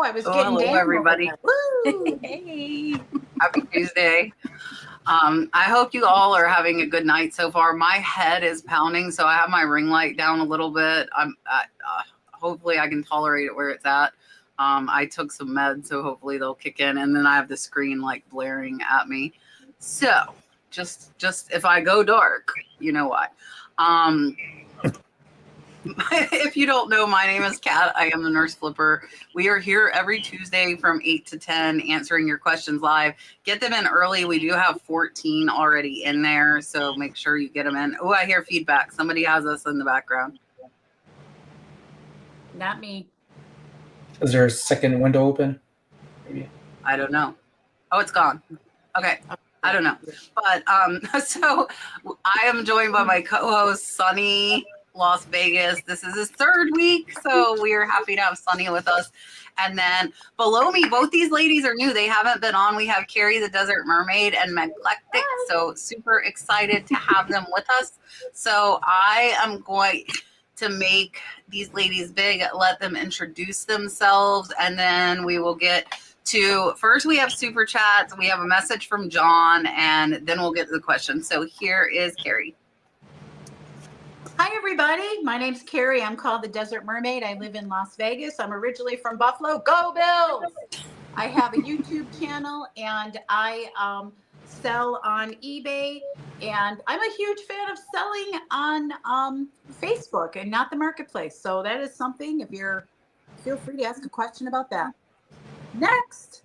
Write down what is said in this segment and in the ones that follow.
I was getting hello, down everybody. Woo! Hey. Happy Tuesday. I hope you all are having a good night so far. My head is pounding, so I have my ring light down a little bit. Hopefully I can tolerate it where it's at. I took some meds, so hopefully they'll kick in, and then I have the screen like blaring at me. So just if I go dark, you know why. If you don't know, my name is Kat. I am the Nurse Flipper. We are here every Tuesday from 8 to 10 answering your questions live. Get them in early. We do have 14 already in there, so make sure you get them in. Oh, I hear feedback. Somebody has us in the background. Not me. Is there a second window open? Maybe. I don't know. Oh, it's gone. Okay. I don't know. But so I am joined by my co-host, Sonny, Las Vegas. This is his third week, so we are happy to have Sonny with us. And then below me, both these ladies are new. They haven't been on. We have Carrie, the Desert Mermaid, and Megclectic. So super excited to have them with us. So I am going to make these ladies big, let them introduce themselves, and then we will get to, first we have super chats, we have a message from John, and then we'll get to the questions. So here is Carrie. Hi, everybody. My name's Carrie. I'm called the Desert Mermaid. I live in Las Vegas. I'm originally from Buffalo. Go Bills! I have a YouTube channel, and I sell on eBay, and I'm a huge fan of selling on Facebook and not the marketplace. So that is something, if you're, feel free to ask a question about that. Next.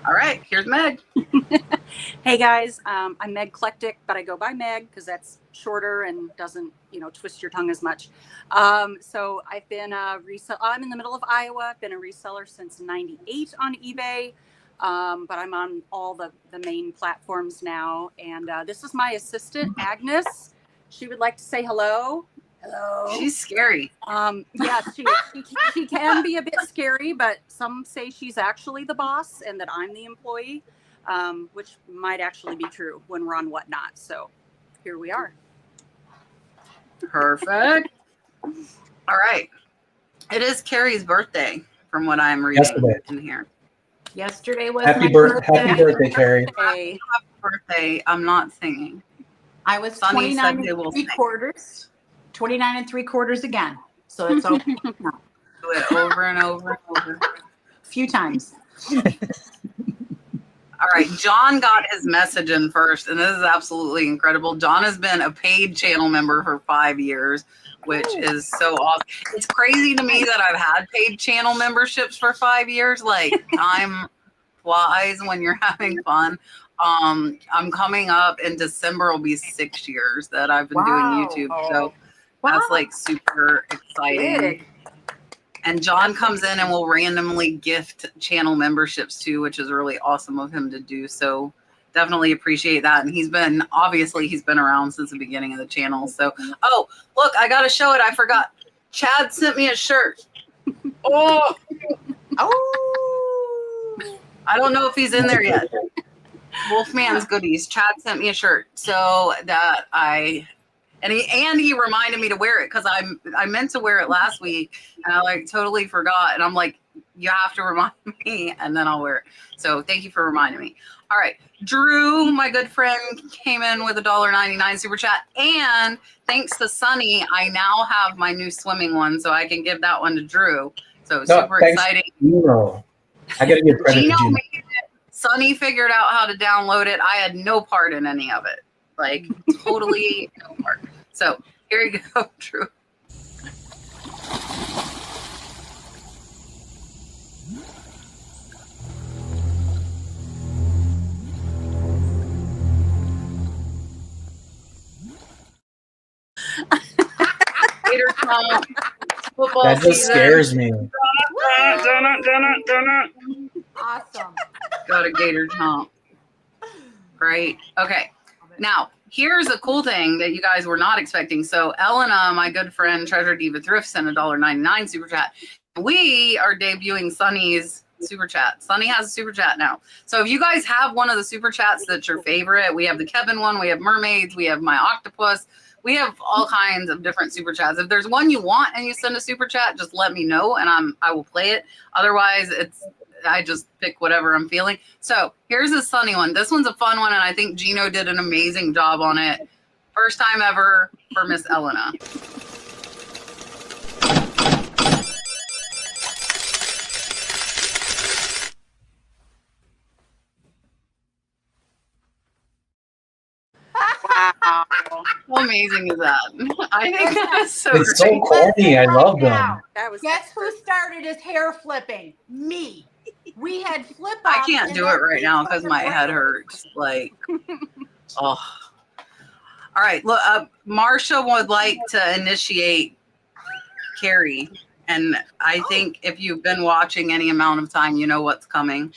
All right, here's Meg. Hey guys, I'm Megclectic, but I go by Meg because that's shorter and doesn't, twist your tongue as much. So I've been a reseller. I'm in the middle of Iowa. I've been a reseller since '98 on eBay, but I'm on all the main platforms now. And this is my assistant, Agnes. She would like to say hello. Hello. She's scary. Yes, she can be a bit scary, but some say she's actually the boss and that I'm the employee, which might actually be true when we're on Whatnot. So here we are. Perfect. All right. It is Carrie's birthday, from what I'm reading in here. Yesterday was Happy my birthday, Carrie. Happy birthday. I'm not singing. I was Sonny 29 said they will and 3 sing. quarters. 29 and 3 quarters again. So it's all Do it over and over and over. a few times. All right, John got his message in first, and this is absolutely incredible. John has been a paid channel member for 5 years, which is so awesome. It's crazy to me that I've had paid channel memberships for 5 years. Like, time flies when you're having fun. I'm coming up in December will be 6 years that I've been doing YouTube, so that's like super exciting. Big. And John comes in and will randomly gift channel memberships too, which is really awesome of him to do. So definitely appreciate that. And he's been around since the beginning of the channel. So, oh, look, I got to show it. I forgot. Chad sent me a shirt. Oh, I don't know if he's in there yet. Wolfman's Goodies. Chad sent me a shirt so that he reminded me to wear it because I meant to wear it last week and I totally forgot. And I'm like, you have to remind me and then I'll wear it. So thank you for reminding me. All right. Drew, my good friend, came in with a $1.99 super chat. And thanks to Sonny, I now have my new swimming one, so I can give that one to Drew. So super exciting. I got to give credit Gino to Gino. made it. Sonny figured out how to download it. I had no part in any of it. Like, totally no part. So here you go, Drew. Gator Trump, football That just season. scares me. Awesome. Go to Gator Trump. Great. Okay. Now, here's a cool thing that you guys were not expecting. So Elena, my good friend, Treasure Diva Thrift, sent a $1.99 super chat. We are debuting Sonny's super chat. Sonny has a super chat now. So if you guys have one of the super chats that's your favorite, we have the Kevin one, we have mermaids, we have my octopus, we have all kinds of different super chats. If there's one you want and you send a super chat, just let me know and I will play it. Otherwise, I just pick whatever I'm feeling. So here's a Sonny one. This one's a fun one, and I think Gino did an amazing job on it. First time ever for Miss Elena. Wow. How amazing is that? I think that's so It's so great. corny. I love them. Now, That was guess who started his hair flipping? Me. We had flip I can't do it right now because my head hurts. Like, oh. All right. Look, Marsha would like to initiate Carrie. And I think if you've been watching any amount of time, you know what's coming.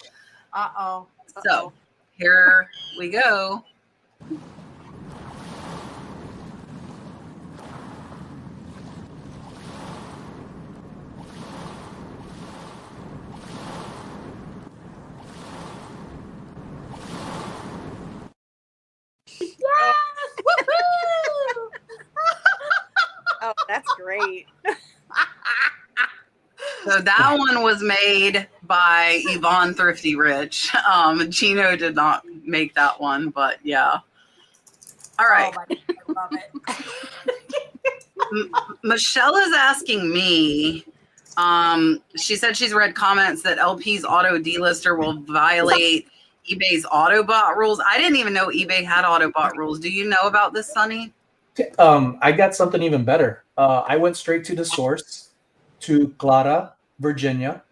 Uh-oh. So here we go. Yes! Woohoo! Oh, that's great. So that one was made by Yvonne Thrifty Rich. Gino did not make that one, but yeah. All right. Oh, I love it. Michelle is asking me. She said she's read comments that LP's auto delister will violate eBay's Autobot rules. I didn't even know eBay had Autobot rules. Do you know about this, Sonny? I got something even better. I went straight to the source, to Clara, Virginia.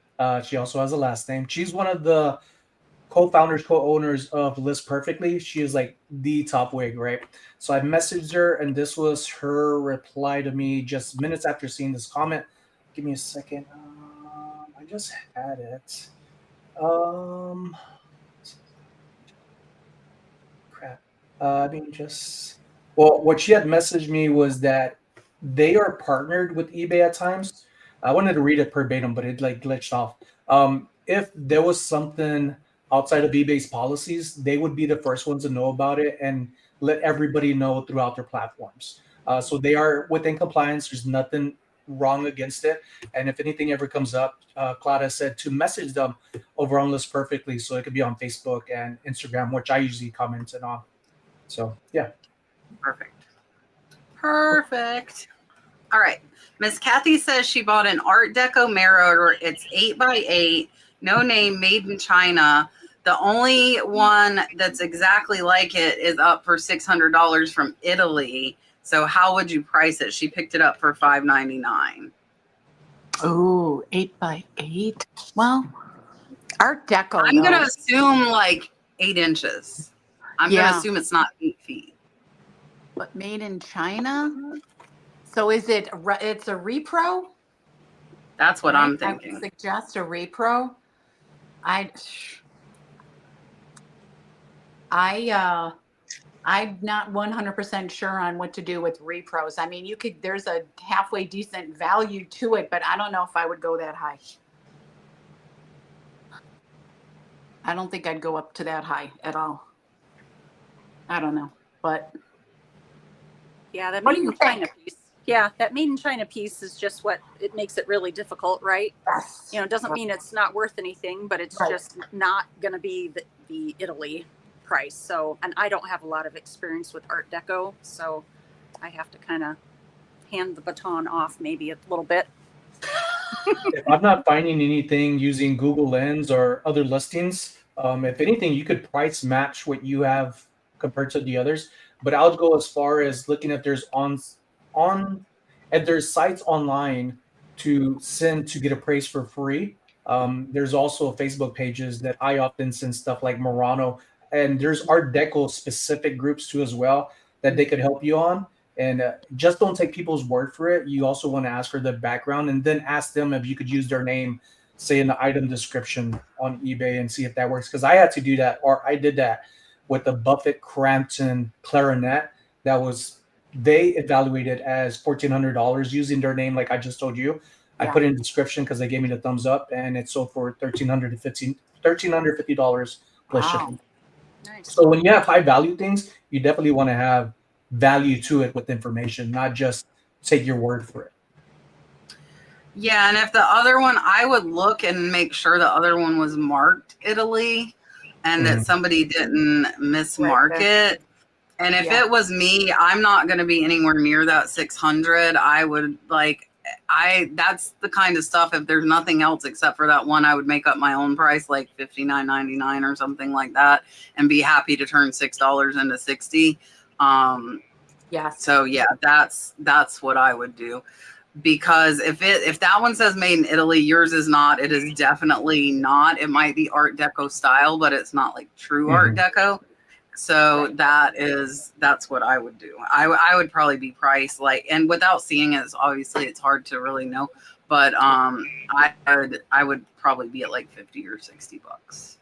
She also has a last name. She's one of the co-founders, co-owners of List Perfectly. She is like the top wig, right? So I messaged her, and this was her reply to me just minutes after seeing this comment. Give me a second. I just had it. Crap. Well, what she had messaged me was that they are partnered with eBay at times. I wanted to read it verbatim, but it like glitched off. If there was something outside of eBay's policies, they would be the first ones to know about it and let everybody know throughout their platforms. So they are within compliance. There's nothing wrong against it. And if anything ever comes up, Clara said to message them over on List Perfectly. So it could be on Facebook and Instagram, which I usually comment on. So yeah. Perfect. All right. Miss Kathy says she bought an Art Deco mirror. It's 8x8, no name, made in China. The only one that's exactly like it is up for $600 from Italy. So how would you price it? She picked it up for $599. Oh, 8x8. Well, Art Deco. I'm going to assume like 8 inches. I'm going to assume it's not 8 feet. But made in China? So is it, it's a repro? That's what I'm I would thinking. suggest a repro. I'm not 100% sure on what to do with repros. I mean, there's a halfway decent value to it, but I don't know if I would go that high. I don't think I'd go up to that high at all. I don't know, but Yeah, that What made do you in China think? piece. Yeah, that made in China piece is just what it makes it really difficult, right? yes. You know, it doesn't mean it's not worth anything, but it's Right. just not going to be the Italy price. So, and I don't have a lot of experience with Art Deco, so I have to kind of hand the baton off maybe a little bit. If I'm not finding anything using Google Lens or other listings, if anything, you could price match what you have compared to the others. But I would go as far as looking if there's if there's sites online to send to get appraised for free. There's also Facebook pages that I often send stuff like Murano, and there's Art Deco specific groups too as well that they could help you on. And just don't take people's word for it. You also want to ask for the background and then ask them if you could use their name, say in the item description on eBay, and see if that works. Because I had to do that, or I did that with the Buffett Crampton clarinet. They evaluated as $1,400 using their name, like I just told you. I put in the description because they gave me the thumbs up, and it sold for $1,350 plus Wow. shipping. Nice. So when you have high value things, you definitely want to have value to it with information, not just take your word for it. Yeah, and if the other one, I would look and make sure the other one was marked Italy and that somebody didn't mismark it. And if it was me, I'm not going to be anywhere near that 600. I would that's the kind of stuff, if there's nothing else except for that one, I would make up my own price, like $59.99 or something like that, and be happy to turn $6 into 60. So yeah, that's what I would do. Because if that one says made in Italy, yours is not. It is definitely not. It might be Art Deco style, but it's not like true Art Deco. So that's what I would do. I would probably be priced like, and without seeing it, obviously it's hard to really know. But I would probably be at like 50 or 60 bucks.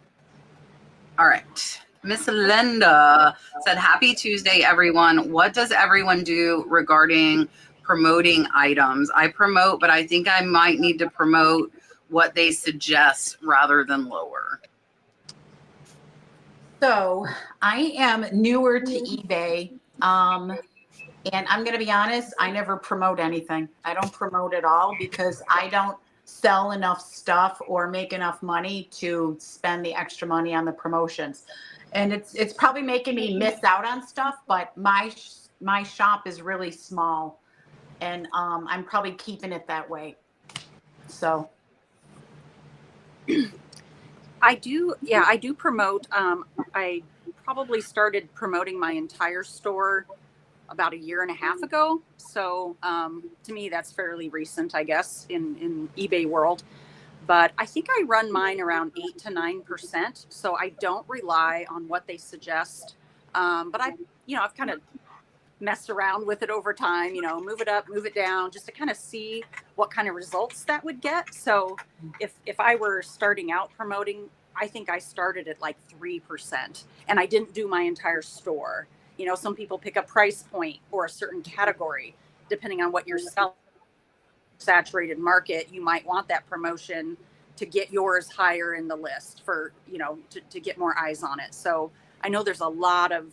All right. Miss Linda said, "Happy Tuesday, everyone. What does everyone do regarding promoting items? I promote, but I think I might need to promote what they suggest rather than lower." So I am newer to eBay. And I'm going to be honest, I never promote anything. I don't promote at all because I don't sell enough stuff or make enough money to spend the extra money on the promotions. And it's probably making me miss out on stuff, but my shop is really small. And I'm probably keeping it that way. So I do promote. I probably started promoting my entire store about 1.5 years ago. So to me, that's fairly recent, I guess, in eBay world. But I think I run mine around 8 to 9%. So I don't rely on what they suggest. But I've kind of messed around with it over time, move it up, move it down, just to kind of see what kind of results that would get. So if I were starting out promoting, I think I started at like 3% and I didn't do my entire store. Some people pick a price point or a certain category, depending on what you're selling. Saturated market, you might want that promotion to get yours higher in the list for, to get more eyes on it. So I know there's a lot of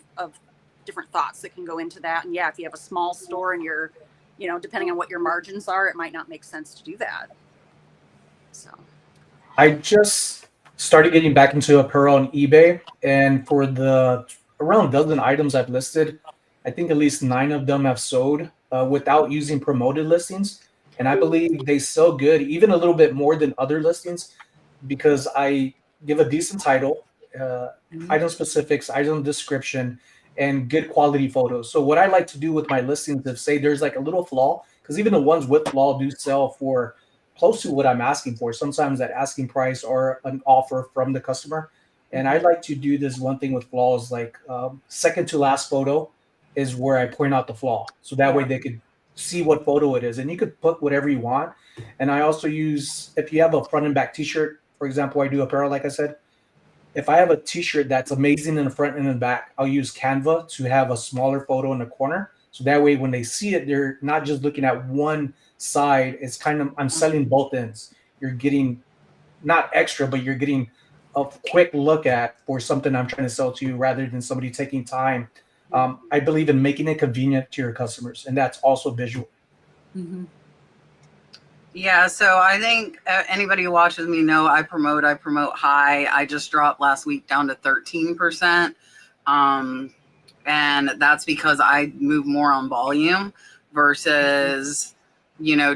different thoughts that can go into that. And yeah, if you have a small store and you're, depending on what your margins are, it might not make sense to do that. So I just started getting back into apparel on eBay, and for the around dozen items I've listed, I think at least 9 of them have sold without using promoted listings. And I believe they sell good, even a little bit more than other listings, because I give a decent title, item specifics, item description, and good quality photos. So what I like to do with my listings is say there's like a little flaw, because even the ones with flaw do sell for close to what I'm asking for, sometimes at asking price or an offer from the customer. And I like to do this one thing with flaws, like second to last photo is where I point out the flaw. So that way they could see what photo it is, and you could put whatever you want. And I also use, if you have a front and back t-shirt, for example, I do apparel, like I said, if I have a t-shirt that's amazing in the front and in the back, I'll use Canva to have a smaller photo in the corner. So that way when they see it, they're not just looking at one side. It's kind of, I'm selling both ends. You're getting not extra, but you're getting a quick look at for something I'm trying to sell to you, rather than somebody taking time. I believe in making it convenient to your customers, and that's also visual. Yeah, so I think anybody who watches me know I promote high. I just dropped last week down to 13%. And that's because I move more on volume versus,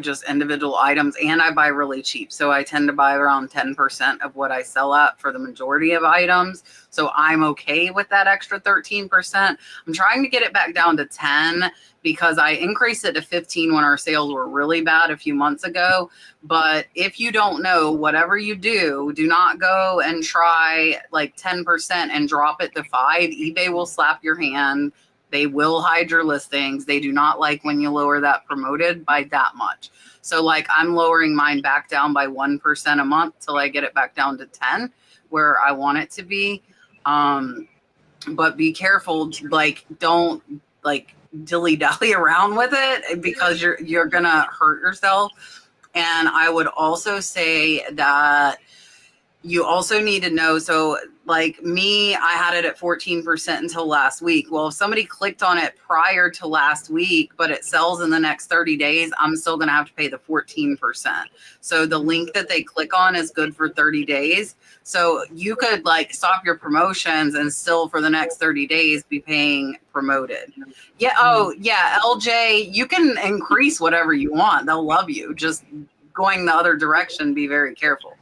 just individual items. And I buy really cheap. So I tend to buy around 10% of what I sell at for the majority of items. So I'm okay with that extra 13%. I'm trying to get it back down to 10 because I increased it to 15 when our sales were really bad a few months ago. But if you don't know, whatever you do not go and try like 10% and drop it to 5. eBay will slap your hand. They will hide your listings. They do not like when you lower that promoted by that much. So like I'm lowering mine back down by 1% a month till I get it back down to 10 where I want it to be. But be careful, like don't like dilly-dally around with it because you're gonna hurt yourself. And I would also say that You also need to know, so like me, I had it at 14% until last week. Well, if somebody clicked on it prior to last week, but it sells in the next 30 days, I'm still going to have to pay the 14%. So the link that they click on is good for 30 days. So you could like stop your promotions and still for the next 30 days be paying promoted. Yeah. Oh yeah. LJ, you can increase whatever you want. They'll love you. Just going the other direction, be very careful.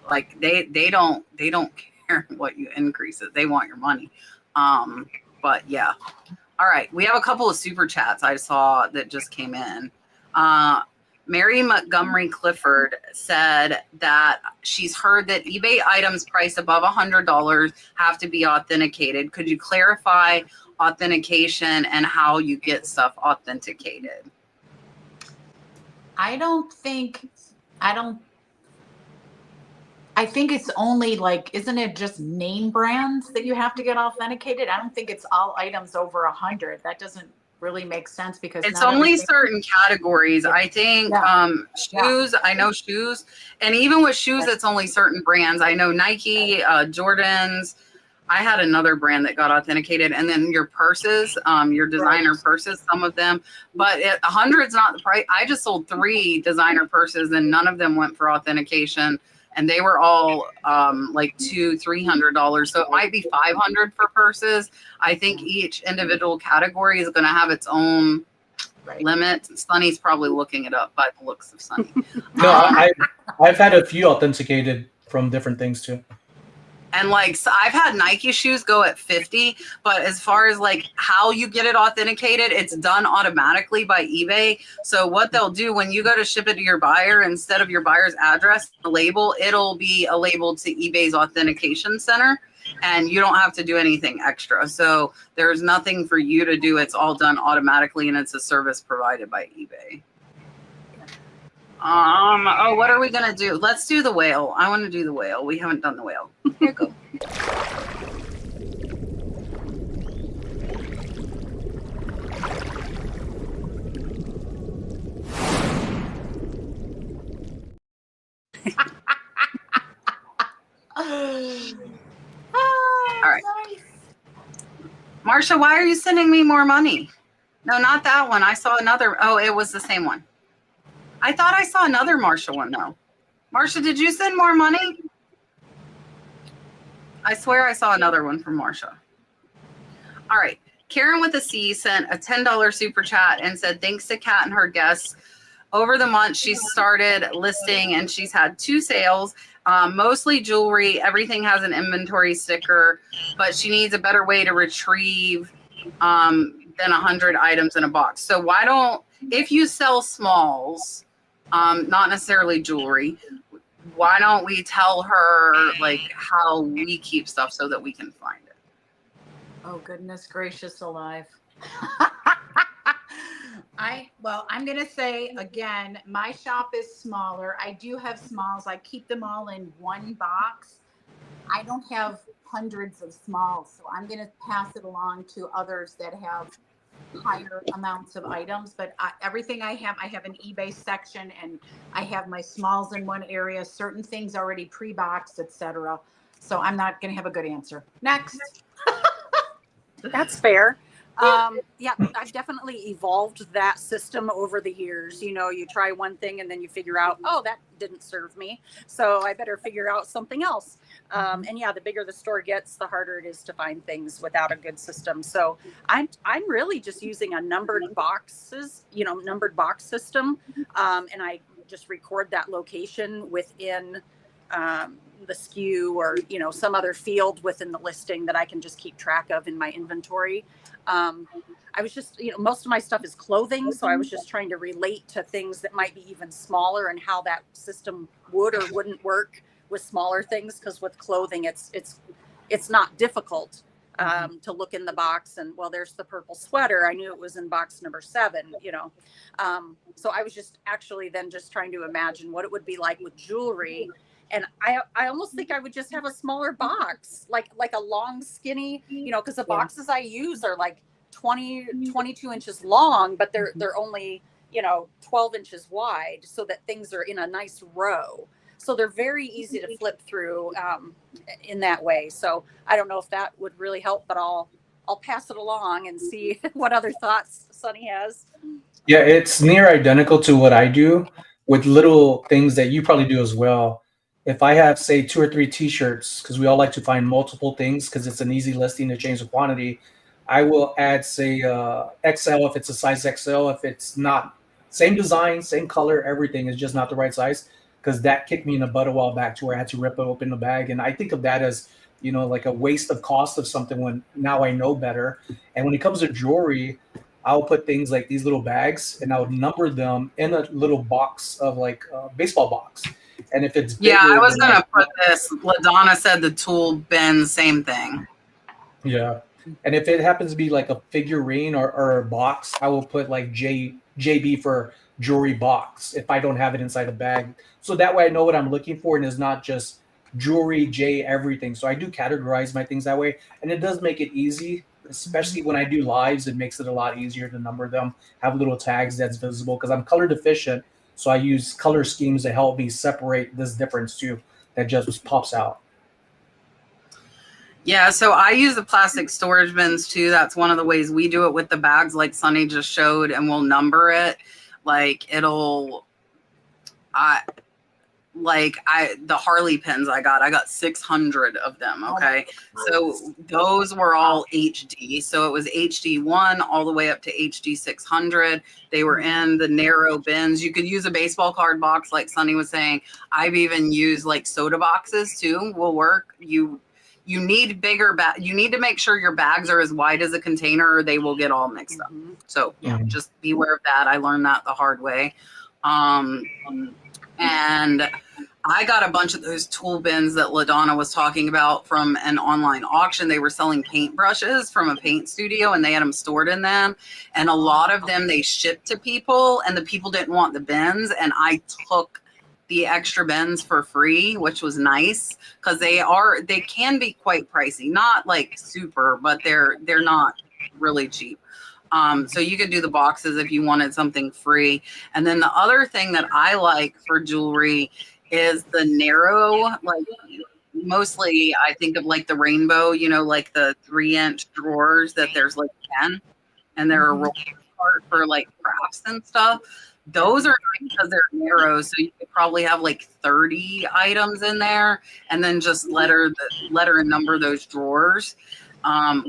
Like they don't care what you increase it. They want your money. But yeah. All right. We have a couple of super chats I saw that just came in. Mary Montgomery Clifford said that she's heard that eBay items priced above $100 have to be authenticated. Could you clarify authentication and how you get stuff authenticated? I think it's only like, isn't it just name brands that you have to get authenticated? I don't think it's all items over 100. That doesn't really make sense because it's not only everything- certain categories. I think shoes, I know shoes. And even with shoes, it's only certain brands. I know Nike, Jordans. I had another brand that got authenticated. And then your purses, your designer purses, some of them. But 100 is not the price. I just sold 3 designer purses and none of them went for authentication. And they were all like $200-$300. So it might be $500 for purses. I think each individual category is going to have its own limit. Sonny's probably looking it up by the looks of Sonny. No, I've had a few authenticated from different things too. And like, so I've had Nike shoes go at 50, but as far as like how you get it authenticated, it's done automatically by eBay. So what they'll do when you go to ship it to your buyer, instead of your buyer's address, the label, it'll be a label to eBay's authentication center and you don't have to do anything extra. So there's nothing for you to do. It's all done automatically and it's a service provided by eBay. Oh, what are we gonna do? Let's do the whale. I want to do the whale. We haven't done the whale. Here you go. All right. Marsha, why are you sending me more money? No, not that one. I saw another. Oh, it was the same one. I thought I saw another Marsha one though. Marsha, did you send more money? I swear I saw another one from Marsha. All right. Karen with a C sent a $10 super chat and said, thanks to Kat and her guests. Over the month, she started listing and she's had 2 sales, mostly jewelry. Everything has an inventory sticker, but she needs a better way to retrieve than 100 items in a box. So why don't, if you sell smalls, not necessarily jewelry, why don't we tell her like how we keep stuff so that we can find it? Oh, goodness gracious alive. I'm going to say again, my shop is smaller. I do have smalls. I keep them all in one box. I don't have hundreds of smalls, so I'm going to pass it along to others that have higher amounts of items. But everything I have an eBay section, and I have my smalls in one area, certain things already pre-boxed, etc. So I'm not going to have a good answer. Next. That's fair. Yeah, I've definitely evolved that system over the years. You know, you try one thing and then you figure out, oh, that didn't serve me, so I better figure out something else. And yeah, the bigger the store gets, the harder it is to find things without a good system. So I'm really just using a numbered box system, and I just record that location within the SKU or some other field within the listing that I can just keep track of in my inventory. I was just, most of my stuff is clothing, so I was just trying to relate to things that might be even smaller and how that system would or wouldn't work with smaller things. Because with clothing, it's not difficult to look in the box and, well, there's the purple sweater. I knew it was in box number 7. So I was just actually then just trying to imagine what it would be like with jewelry. And I almost think I would just have a smaller box, like a long, skinny, because the boxes I use are like 22 inches long, but they're only, 12 inches wide, so that things are in a nice row. So they're very easy to flip through in that way. So I don't know if that would really help, but I'll pass it along and see what other thoughts Sonny has. Yeah, it's near identical to what I do with little things that you probably do as well. If I have, say, 2 or 3 t-shirts, because we all like to find multiple things because it's an easy listing to change the quantity, I will add, say, XL if it's a size XL. If it's not, same design, same color, everything is just not the right size, because that kicked me in the butt a while back to where I had to rip open the bag. And I think of that as, like a waste of cost of something when now I know better. And when it comes to jewelry, I'll put things like these little bags and I'll number them in a little box of like a baseball box. And if it's bigger, Yeah, I was then gonna put this. LaDonna said the tool bin, same thing. yeah. And if it happens to be like a figurine or a box, I will put like JB for jewelry box if I don't have it inside a bag. So that way I know what I'm looking for and it's not just jewelry, J everything. So I do categorize my things that way. And it does make it easy, especially when I do lives. It makes it a lot easier to number them, have little tags that's visible because I'm color deficient. So I use color schemes to help me separate this difference too that just pops out. Yeah, so I use the plastic storage bins too. That's one of the ways we do it with the bags, like Sonny just showed, and we'll number it. Like the Harley pins I got 600 of them. Okay. So those were all HD. So it was HD1 all the way up to HD 600. They were in the narrow bins. You could use a baseball card box, like Sonny was saying. I've even used like soda boxes too, will work. You need bigger you need to make sure your bags are as wide as a container or they will get all mixed up. So just beware of that. I learned that the hard way. And I got a bunch of those tool bins that LaDonna was talking about from an online auction. They were selling paint brushes from a paint studio and they had them stored in them. And a lot of them they shipped to people and the people didn't want the bins. And I took the extra bins for free, which was nice because they can be quite pricey. Not like super, but they're not really cheap. So you could do the boxes if you wanted something free. And then the other thing that I like for jewelry is the narrow, like mostly I think of like the rainbow, like the 3-inch drawers that there's like 10 and they're a roll part for like crafts and stuff. Those are nice because they're narrow. So you could probably have like 30 items in there and then just letter and number those drawers.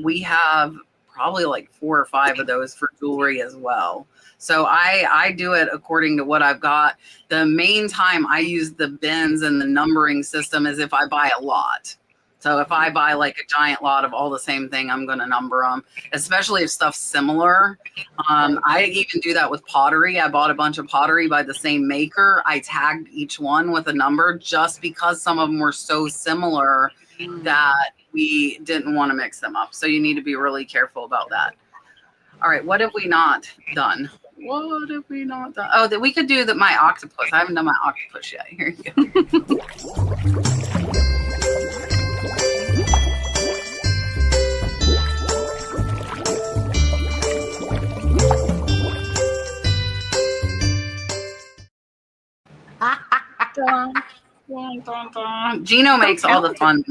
We have probably like 4 or 5 of those for jewelry as well. So I do it according to what I've got. The main time I use the bins and the numbering system is if I buy a lot. So if I buy like a giant lot of all the same thing, I'm going to number them, especially if stuff's similar. I even do that with pottery. I bought a bunch of pottery by the same maker. I tagged each one with a number just because some of them were so similar that we didn't want to mix them up. So you need to be really careful about that. All right. What have we not done? What have we not done? Oh, that we could do my octopus. I haven't done my octopus yet. Here you go. Gino makes all the fun.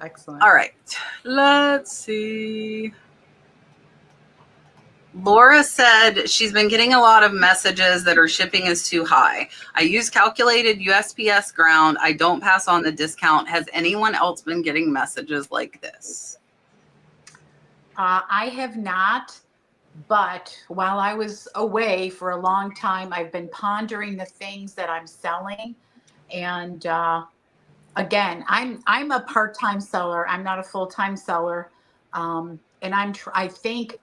Excellent. All right, let's see. Laura said she's been getting a lot of messages that her shipping is too high. I use calculated USPS ground. I don't pass on the discount. Has anyone else been getting messages like this? I have not, but while I was away for a long time, I've been pondering the things that I'm selling. And again, I'm a part-time seller. I'm not a full-time seller. And I think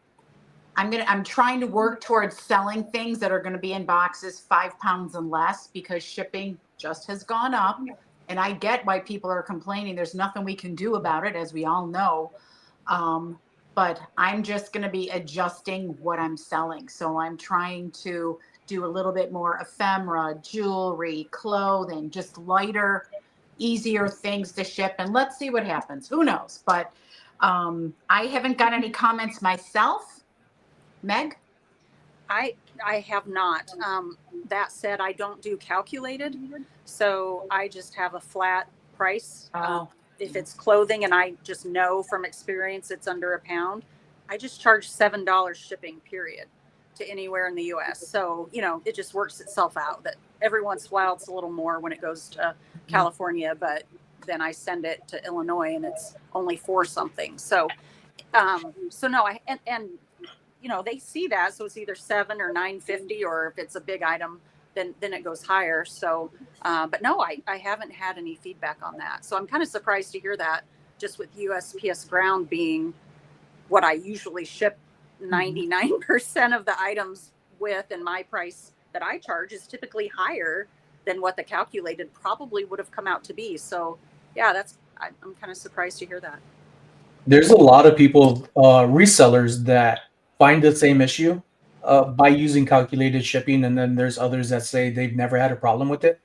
I'm trying to work towards selling things that are going to be in boxes 5 pounds and less because shipping just has gone up. And I get why people are complaining. There's nothing we can do about it, as we all know. But I'm just going to be adjusting what I'm selling. So I'm trying to do a little bit more ephemera, jewelry, clothing, just lighter, easier things to ship. And let's see what happens. Who knows? But I haven't got any comments myself. Meg? I have not. That said, I don't do calculated, so I just have a flat price. If it's clothing and I just know from experience it's under a pound, I just charge $7 shipping, period, to anywhere in the U.S. So, you know, it just works itself out that every once in a while it's a little more when it goes to California, but then I send it to Illinois and it's only $4 something. So, so no, and you know, they see that. So it's either $7 or $9.50, or if it's a big item, then it goes higher. So, but no, I haven't had any feedback on that. So I'm kind of surprised to hear that, just with USPS ground being what I usually ship 99% of the items with, and my price that I charge is typically higher than what the calculated probably would have come out to be. So yeah, I'm kind of surprised to hear that. There's a lot of people, resellers, that find the same issue by using calculated shipping, and then there's others that say they've never had a problem with it.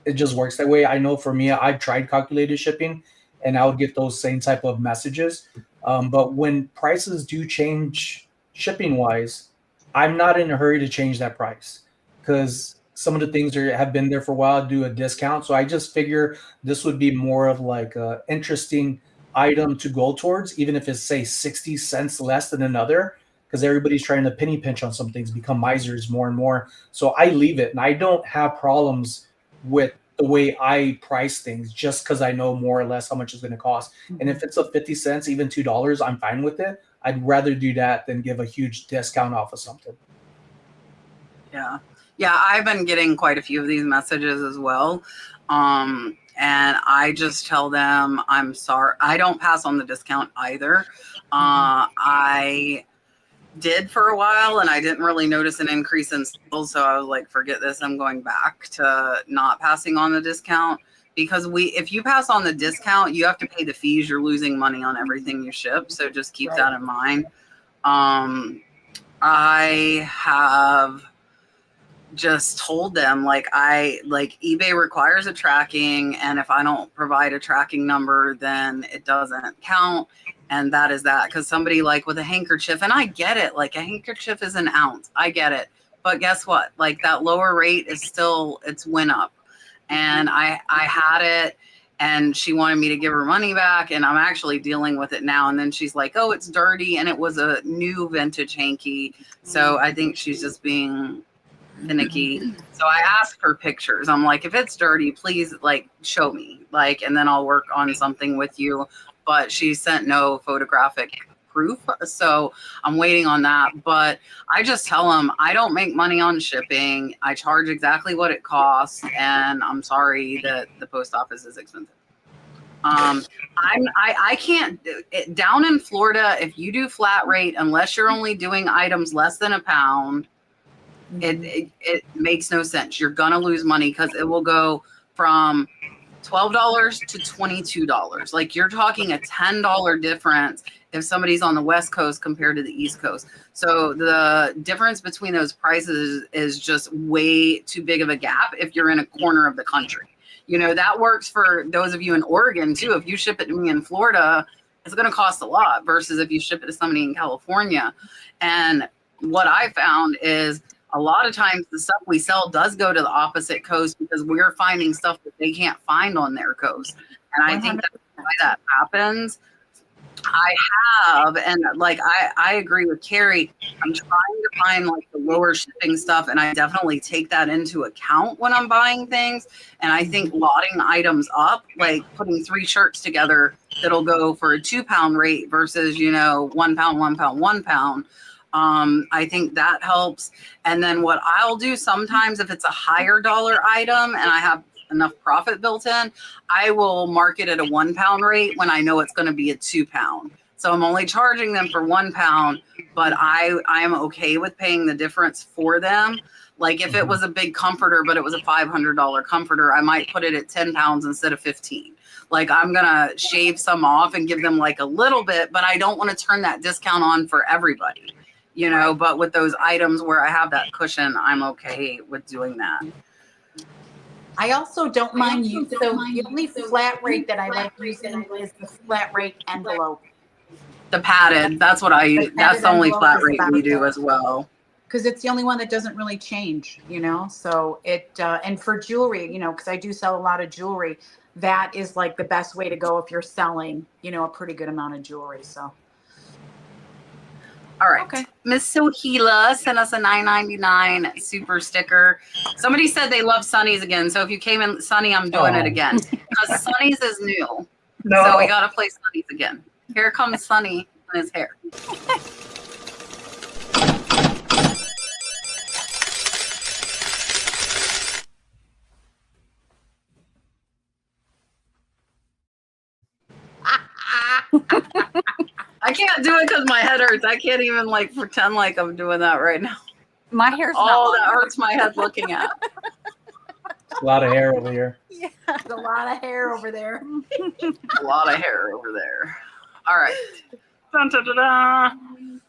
It just works that way. I know for me, I've tried calculated shipping, and I would get those same type of messages. But when prices do change shipping wise, I'm not in a hurry to change that price, because some of the things have been there for a while, do a discount. So I just figure this would be more of like a interesting item to go towards, even if it's, say, 60 cents less than another, because everybody's trying to penny pinch on some things, become misers more and more. So I leave it, and I don't have problems with the way I price things, just because I know more or less how much it's going to cost. And if it's a 50 cents, even $2, I'm fine with it. I'd rather do that than give a huge discount off of something. Yeah. Yeah, I've been getting quite a few of these messages as well. And I just tell them, I'm sorry. I don't pass on the discount either. I did for a while, and I didn't really notice an increase in sales. So I was like, forget this. I'm going back to not passing on the discount, because if you pass on the discount, you have to pay the fees. You're losing money on everything you ship. So just keep that in mind. I have just told them, like eBay requires a tracking, and if I don't provide a tracking number, then it doesn't count. And that is that. Because somebody, like, with a handkerchief, and I get it, like, a handkerchief is an ounce, I get it, but guess what, like, that lower rate is still, it's went up. And I had it, and she wanted me to give her money back, and I'm actually dealing with it now. And then she's like, oh, it's dirty, and it was a new vintage hanky. So I think she's just being finicky. So I asked for pictures. I'm like, if it's dirty, please, like, show me, like, and then I'll work on something with you. But she sent no photographic proof, so I'm waiting on that. But I just tell them, I don't make money on shipping. I charge exactly what it costs, and I'm sorry that the post office is expensive. I can't down in Florida, if you do flat rate, unless you're only doing items less than a pound, it makes no sense. You're gonna lose money, because it will go from $12 to $22. Like, you're talking a $10 difference if somebody's on the West Coast compared to the East Coast. So the difference between those prices is just way too big of a gap if you're in a corner of the country. You know, that works for those of you in Oregon too. If you ship it to me in Florida, it's going to cost a lot, versus if you ship it to somebody in California. And what I found is, a lot of times the stuff we sell does go to the opposite coast, because we're finding stuff that they can't find on their coast. And I think that's why that happens. I have, and like, I agree with Carrie. I'm trying to find, like, the lower shipping stuff, and I definitely take that into account when I'm buying things. And I think lotting items up, like putting 3 shirts together that'll go for a 2-pound rate versus, you know, 1 pound, 1 pound, 1 pound. I think that helps. And then what I'll do sometimes, if it's a higher dollar item and I have enough profit built in, I will mark it at a 1 pound rate when I know it's going to be a 2 pound. So I'm only charging them for 1 pound, but I am okay with paying the difference for them. Like, if it was a big comforter, but it was a $500 comforter, I might put it at 10 pounds instead of 15. Like, I'm going to shave some off and give them, like, a little bit, but I don't want to turn that discount on for everybody. You know, but with those items where I have that cushion, I'm okay with doing that. I also don't mind you. So the only flat rate that I like using is the flat rate envelope. The padded, that's the only flat rate we do as well. because it's the only one that doesn't really change, you know? So it, and for jewelry, you know, because I do sell a lot of jewelry, that is like the best way to go if you're selling, you know, a pretty good amount of jewelry. So. All right. Okay. Miss Sohila sent us a $9.99 super sticker. Somebody said they love Sonny's again. So if you came in Sonny, I'm doing it again. Because Sonny's is new. No. So we got to play Sonny's again. Here comes Sonny and his hair. I can't do it because my head hurts. I can't even like pretend like I'm doing that right now. My hair's Oh, not that long. hurts my head looking at. A lot of hair over here. Yeah. There's a lot of hair over there. A lot of hair over there. All right. Dun, dun, dun, dun.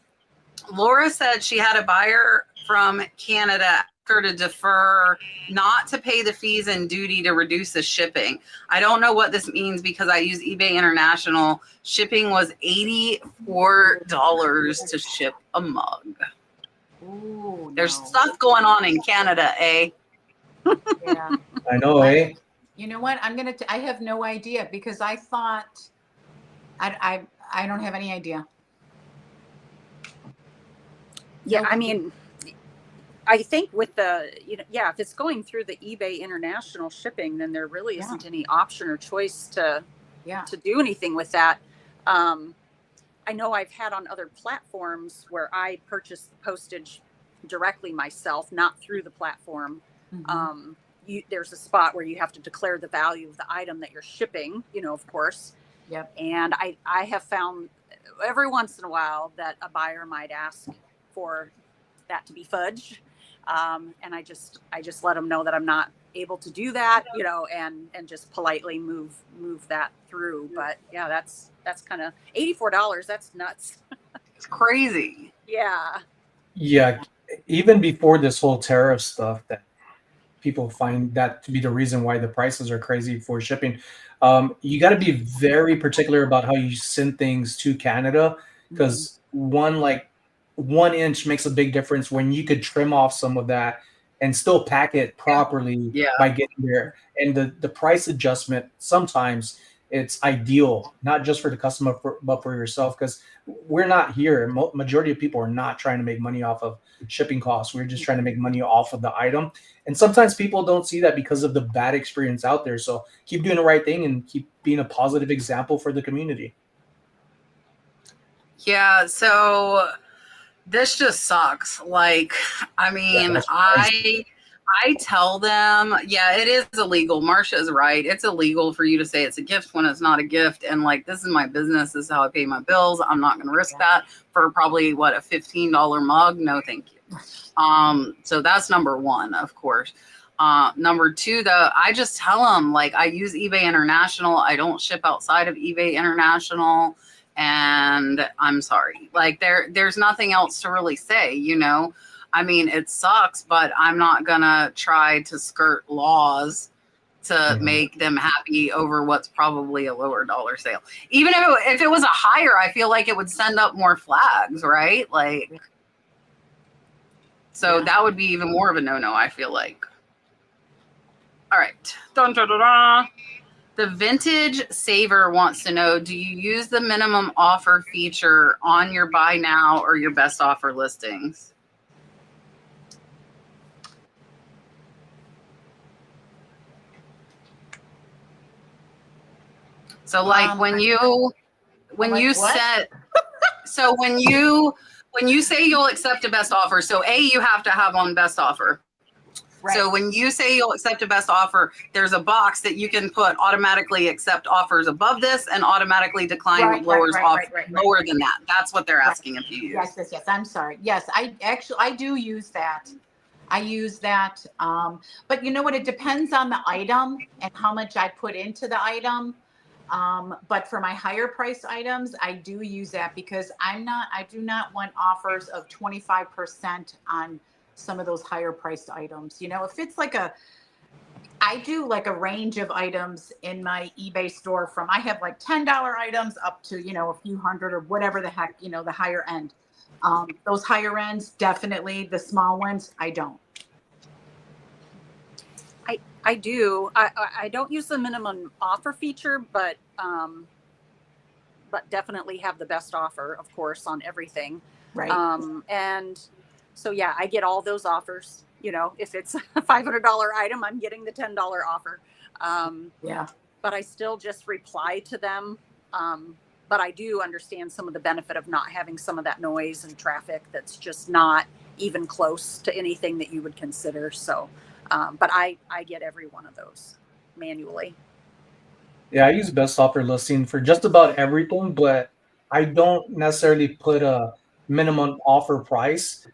Laura said she had a buyer from Canada ask her to defer, not to pay the fees and duty to reduce the shipping. I don't know what this means because I use eBay International. Shipping was $84 to ship a mug. Ooh, There's no. stuff going on in Canada, eh? Yeah. I know, eh? You know what? I have no idea because I thought, I don't have any idea. Yeah, Nope. I mean, I think with the, you know, yeah, if it's going through the eBay international shipping, then there really Yeah. isn't any option or choice to Yeah. do anything with that. I know I've had on other platforms where I purchase the postage directly myself, not through the platform. Mhm. There's a spot where you have to declare the value of the item that you're shipping, you know, of course. Yep. And I have found every once in a while that a buyer might ask for that to be fudged. And I just let them know that I'm not able to do that, you know, and just politely move that through. But yeah, that's kind of $84. That's nuts. It's crazy. Yeah. Yeah, even before this whole tariff stuff, that people find that to be the reason why the prices are crazy for shipping. You got to be very particular about how you send things to Canada because one 1 inch makes a big difference when you could trim off some of that and still pack it properly Yeah. by getting there. And the price adjustment, sometimes it's ideal, not just for the customer, but for yourself, because we're not here. Majority of people are not trying to make money off of shipping costs. We're just trying to make money off of the item. And sometimes people don't see that because of the bad experience out there. So keep doing the right thing and keep being a positive example for the community. Yeah, so this just sucks. Like, I mean, that's I tell them, yeah, it is illegal. Marsha is right. It's illegal for you to say it's a gift when it's not a gift. And like, this is my business. This is how I pay my bills. I'm not going to risk that for probably what, a $15 mug. No, thank you. So that's number one, of course. Number two, though, I just tell them like I use eBay International. I don't ship outside of eBay International. And I'm sorry, like there's nothing else to really say, you know. I mean, it sucks, but I'm not gonna try to skirt laws to make them happy over what's probably a lower dollar sale. Even if it was a higher, I feel like it would send up more flags, right? Like, so that would be even more of a no-no, I feel like. All right. Dun, dun, dun, dun. The Vintage Saver wants to know, do you use the minimum offer feature on your buy now or your best offer listings? So like when you set, so when you say you'll accept a best offer, so you have to have on best offer. Right. So when you say you'll accept a best offer, there's a box that you can put automatically accept offers above this and automatically decline lower than that. That's what they're asking if you use. Yes. I'm sorry. Yes, I do use that. I use that. But you know what? It depends on the item and how much I put into the item. But for my higher price items, I do use that because I do not want offers of 25% on some of those higher priced items. You know, if it's like I do like a range of items in my eBay store I have like $10 items up to, you know, a few hundred or whatever the heck, you know, the higher end. Those higher ends, definitely. The small ones, I don't. I do. I don't use the minimum offer feature, but definitely have the best offer, of course, on everything. Right. And so, yeah, I get all those offers. You know, if it's a $500 item, I'm getting the $10 offer. Yeah. But I still just reply to them. But I do understand some of the benefit of not having some of that noise and traffic that's just not even close to anything that you would consider. So, but I get every one of those manually. Yeah, I use best offer listing for just about everything, but I don't necessarily put a minimum offer price.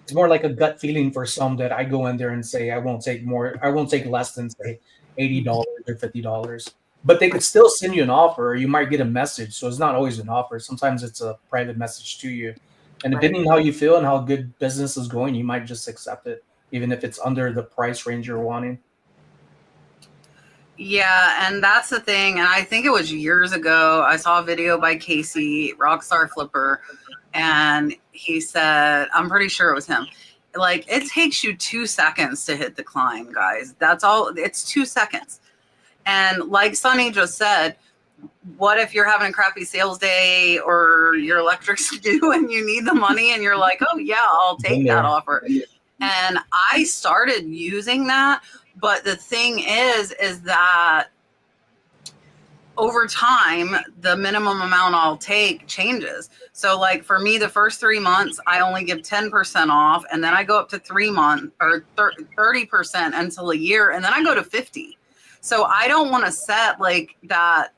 It's more like a gut feeling for some that I go in there and say I won't take less than say $80 or $50. But they could still send you an offer, or you might get a message. So it's not always an offer. Sometimes it's a private message to you. And depending on how you feel and how good business is going, you might just accept it, even if it's under the price range you're wanting. Yeah, and that's the thing. And I think it was years ago, I saw a video by Casey, Rockstar Flipper, and he said, I'm pretty sure it was him. Like, it takes you 2 seconds to hit decline, guys. That's all. It's 2 seconds. And like Sonny just said, what if you're having a crappy sales day or your electric's due and you need the money and you're like, oh, yeah, I'll take that offer. And I started using that. But the thing is that over time, the minimum amount I'll take changes. So like for me, the first 3 months, I only give 10% off. And then I go up to 3 months or 30% until a year. And then I go to 50. So I don't want to set like that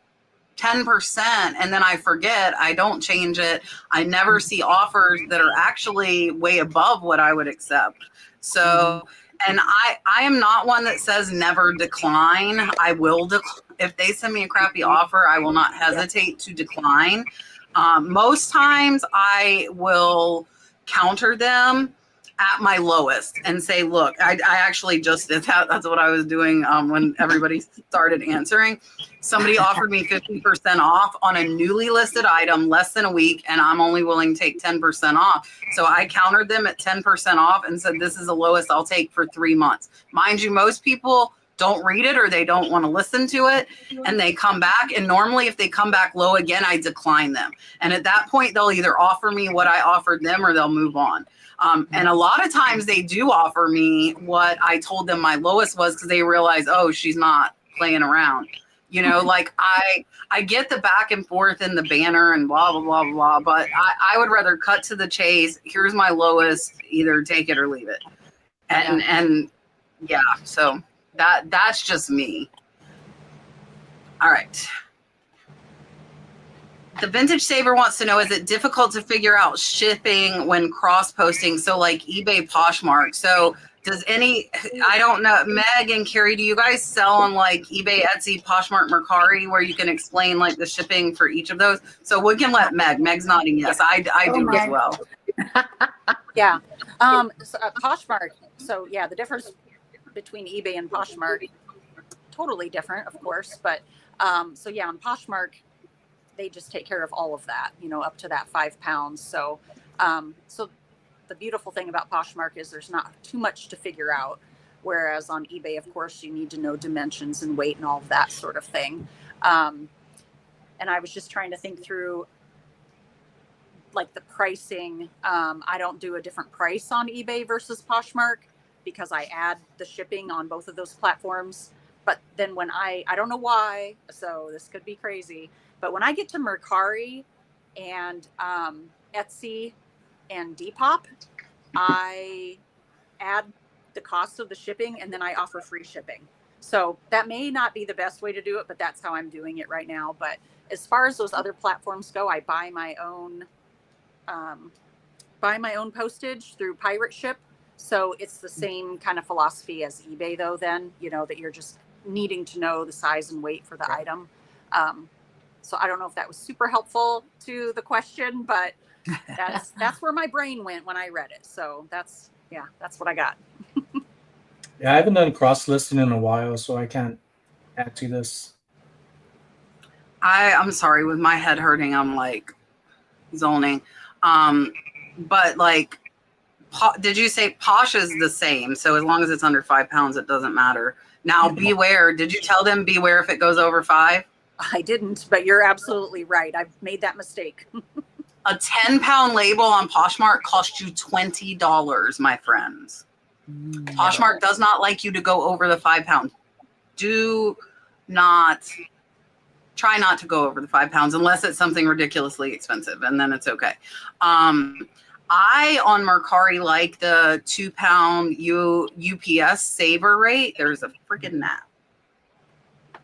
10% and then I forget. I don't change it. I never see offers that are actually way above what I would accept. So, and I am not one that says never decline. I will if they send me a crappy offer, I will not hesitate to decline. Most times I will counter them at my lowest and say, look, I actually just did that. That's what I was doing when everybody started answering. Somebody offered me 50% off on a newly listed item less than a week, and I'm only willing to take 10% off. So I countered them at 10% off and said, this is the lowest I'll take for 3 months. Mind you, most people don't read it or they don't want to listen to it, and they come back. And normally if they come back low again, I decline them. And at that point, they'll either offer me what I offered them or they'll move on. And a lot of times they do offer me what I told them my lowest was because they realize, oh, she's not playing around. You know, like I get the back and forth in the banner and blah, blah, blah, blah. But I would rather cut to the chase. Here's my lowest. Either take it or leave it. And yeah, so that's just me. All right. The Vintage Saver wants to know, is it difficult to figure out shipping when cross-posting? So like eBay Poshmark. So does I don't know, Meg and Carrie, do you guys sell on like eBay, Etsy, Poshmark, Mercari, where you can explain like the shipping for each of those? So we can let Meg's nodding yes. I do as well. Yeah. Poshmark. So yeah, the difference between eBay and Poshmark, totally different, of course. But so yeah, on Poshmark, they just take care of all of that, you know, up to that 5 pounds. So, so the beautiful thing about Poshmark is there's not too much to figure out. Whereas on eBay, of course, you need to know dimensions and weight and all of that sort of thing. And I was just trying to think through like the pricing. I don't do a different price on eBay versus Poshmark because I add the shipping on both of those platforms. But then when I don't know why, so this could be crazy, but when I get to Mercari and Etsy and Depop, I add the cost of the shipping and then I offer free shipping. So that may not be the best way to do it, but that's how I'm doing it right now. But as far as those other platforms go, I buy my own postage through Pirate Ship. So it's the same kind of philosophy as eBay though, then, you know, that you're just needing to know the size and weight for the item. So I don't know if that was super helpful to the question, but that's where my brain went when I read it. So that's what I got. Yeah, I haven't done cross listing in a while, so I can't add to this. I'm sorry, with my head hurting, I'm like zoning. but like, did you say Posh is the same? So as long as it's under 5 pounds, it doesn't matter. Now, beware. Did you tell them beware if it goes over 5? I didn't, but you're absolutely right. I've made that mistake. A 10-pound label on Poshmark costs you $20, my friends. Poshmark does not like you to go over the 5 pound. Try not to go over the 5 pounds unless it's something ridiculously expensive, and then it's okay. I on Mercari like the 2 pound UPS saver rate. There's a freaking gnat.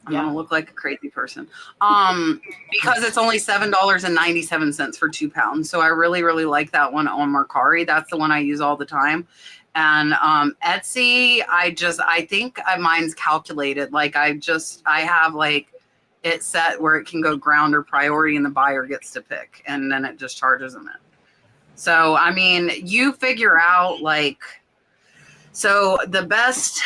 I'm gonna look like a crazy person. Because it's only $7.97 for 2 pounds. So I really, really like that one on Mercari. That's the one I use all the time. And Etsy, I think mine's calculated. Like I have like it set where it can go ground or priority and the buyer gets to pick, and then it just charges them it. So, I mean, you figure out like, so the best,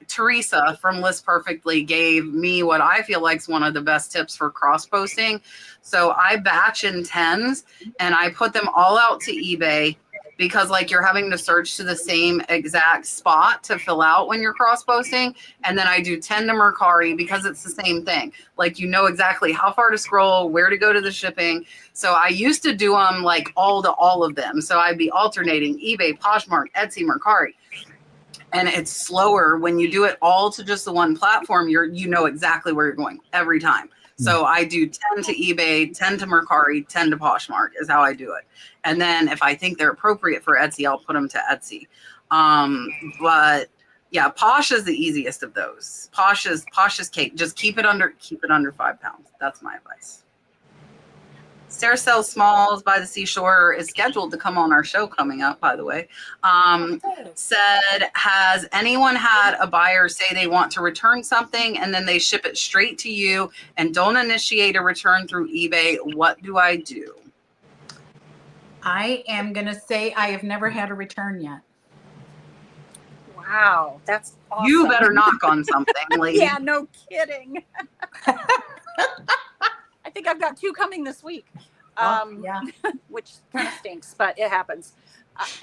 Teresa from List Perfectly gave me what I feel like is one of the best tips for cross posting. So I batch in 10s and I put them all out to eBay, because like you're having to search to the same exact spot to fill out when you're cross posting. And then I do 10 to Mercari because it's the same thing. Like, you know exactly how far to scroll, where to go to the shipping. So I used to do them like all of them. So I'd be alternating eBay, Poshmark, Etsy, Mercari. And it's slower when you do it all to just the one platform. You know exactly where you're going every time. So I do 10 to eBay, 10 to Mercari, 10 to Poshmark is how I do it. And then if I think they're appropriate for Etsy, I'll put them to Etsy. But yeah, Posh is the easiest of those. Posh is cake. Just keep it under 5 pounds. That's my advice. Sarah Sells Smalls by the Seashore is scheduled to come on our show coming up, by the way. Said, has anyone had a buyer say they want to return something and then they ship it straight to you and don't initiate a return through eBay? What do I do? I am going to say I have never had a return yet. Wow, that's awesome. You better knock on something, lady. Yeah, no kidding. I think I've got 2 coming this week, which kind of stinks, but it happens.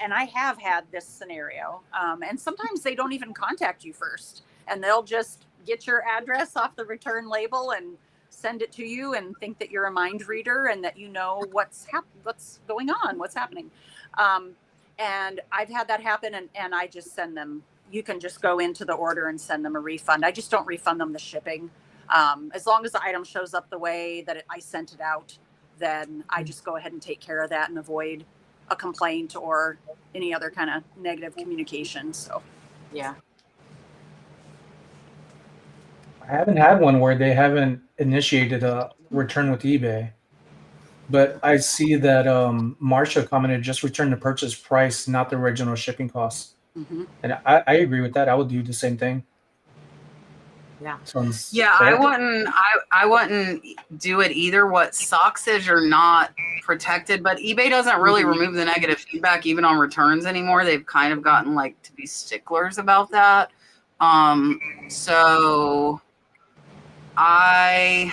And I have had this scenario. And sometimes they don't even contact you first, and they'll just get your address off the return label and send it to you and think that you're a mind reader and that you know what's going on, what's happening. And I've had that happen, and I just send them. You can just go into the order and send them a refund. I just don't refund them the shipping. As long as the item shows up the way that I sent it out, then I just go ahead and take care of that and avoid a complaint or any other kind of negative communication. So, yeah. I haven't had one where they haven't initiated a return with eBay, but I see that Marsha commented just return the purchase price, not the original shipping costs. Mm-hmm. And I agree with that. I would do the same thing. Yeah. I wouldn't do it either. What sucks is you're not protected, but eBay doesn't really remove the negative feedback even on returns anymore. They've kind of gotten like to be sticklers about that. So I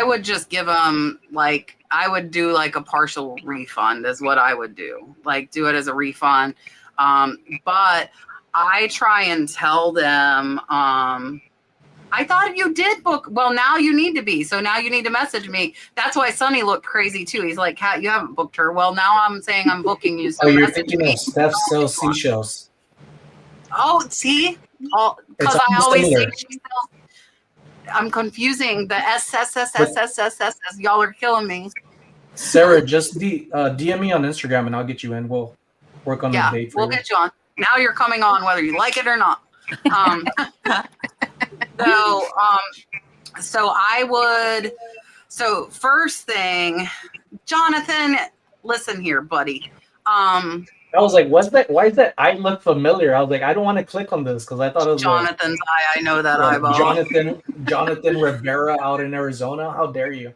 would just give them like, I would do like a partial refund is what I would do. Like do it as a refund. But I try and tell them, I thought you did book. Well, now you need to be. So now you need to message me. That's why Sonny looked crazy too. He's like, Kat, you haven't booked her. Well, now I'm saying I'm booking you. So you're thinking of Steph sells seashells. Oh, see? Because I always say she sells. I'm confusing the S. Y'all are killing me. Sarah, just DM me on Instagram and I'll get you in. We'll work on the date for you. We'll get you on. Now you're coming on whether you like it or not. So first thing, Jonathan, listen here, buddy. I was like, what's that? Why is that eye look familiar? I was like, I don't want to click on this because I thought it was Jonathan's eye. I know that eyeball. Jonathan Rivera out in Arizona. How dare you?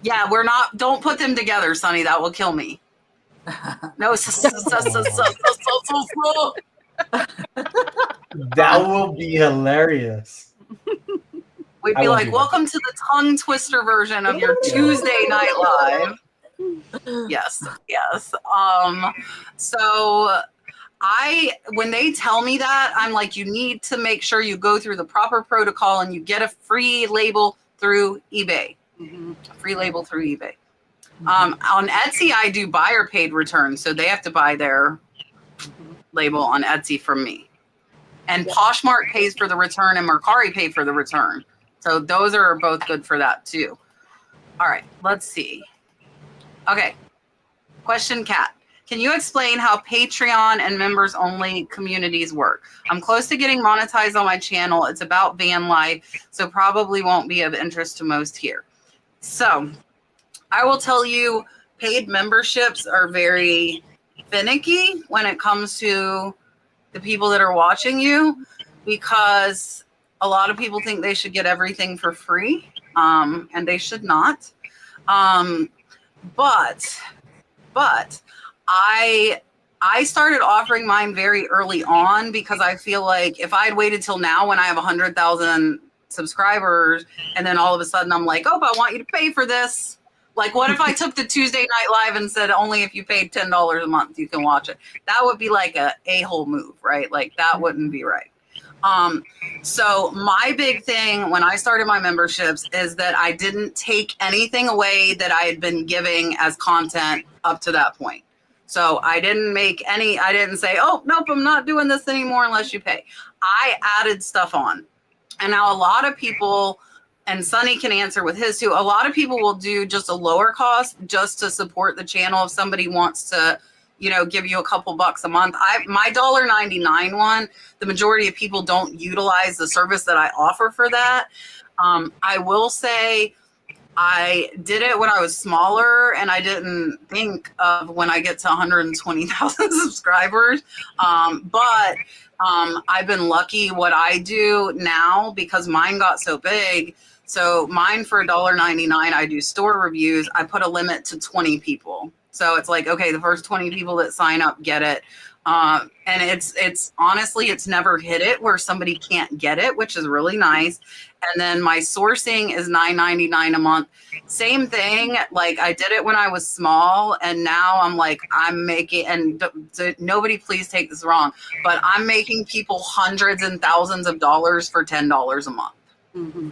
Yeah, don't put them together, Sonny. That will kill me. No, that will be hilarious. We'd I be won't like, do that. welcome to the tongue twister version of your Tuesday Night Live. Yes, yes. So when they tell me that, I'm like, you need to make sure you go through the proper protocol and you get a free label through eBay. A free label through eBay. On Etsy, I do buyer paid returns, so they have to buy their label on Etsy from me. And Poshmark pays for the return and Mercari pay for the return. So those are both good for that too. All right, let's see. Okay. Question, Kat. Can you explain how Patreon and members only communities work? I'm close to getting monetized on my channel. It's about van life, so probably won't be of interest to most here. So I will tell you, paid memberships are very finicky when it comes to the people that are watching you, because a lot of people think they should get everything for free, and they should not. But I started offering mine very early on because I feel like if I had waited till now when I have 100,000 subscribers and then all of a sudden I'm like, oh, but I want you to pay for this. Like, what if I took the Tuesday Night Live and said only if you paid $10 a month you can watch it? That would be like a a-hole move, right? Like, that wouldn't be right. So my big thing when I started my memberships is that I didn't take anything away that I had been giving as content up to that point. So I didn't say, oh, nope, I'm not doing this anymore unless you pay. I added stuff on. And now a lot of people, and Sonny can answer with his too, a lot of people will do just a lower cost just to support the channel if somebody wants to, you know, give you a couple bucks a month. My $1.99 one, the majority of people don't utilize the service that I offer for that. I will say I did it when I was smaller, and I didn't think of when I get to 120,000 subscribers. But I've been lucky what I do now because mine got so big. So mine for $1.99, I do store reviews. I put a limit to 20 people. So it's like, okay, the first 20 people that sign up get it. And it's honestly, it's never hit it where somebody can't get it, which is really nice. And then my sourcing is $9.99 a month. Same thing. Like, I did it when I was small, and now I'm like, I'm making, and nobody please take this wrong, but I'm making people hundreds and thousands of dollars for $10 a month. Mm-hmm.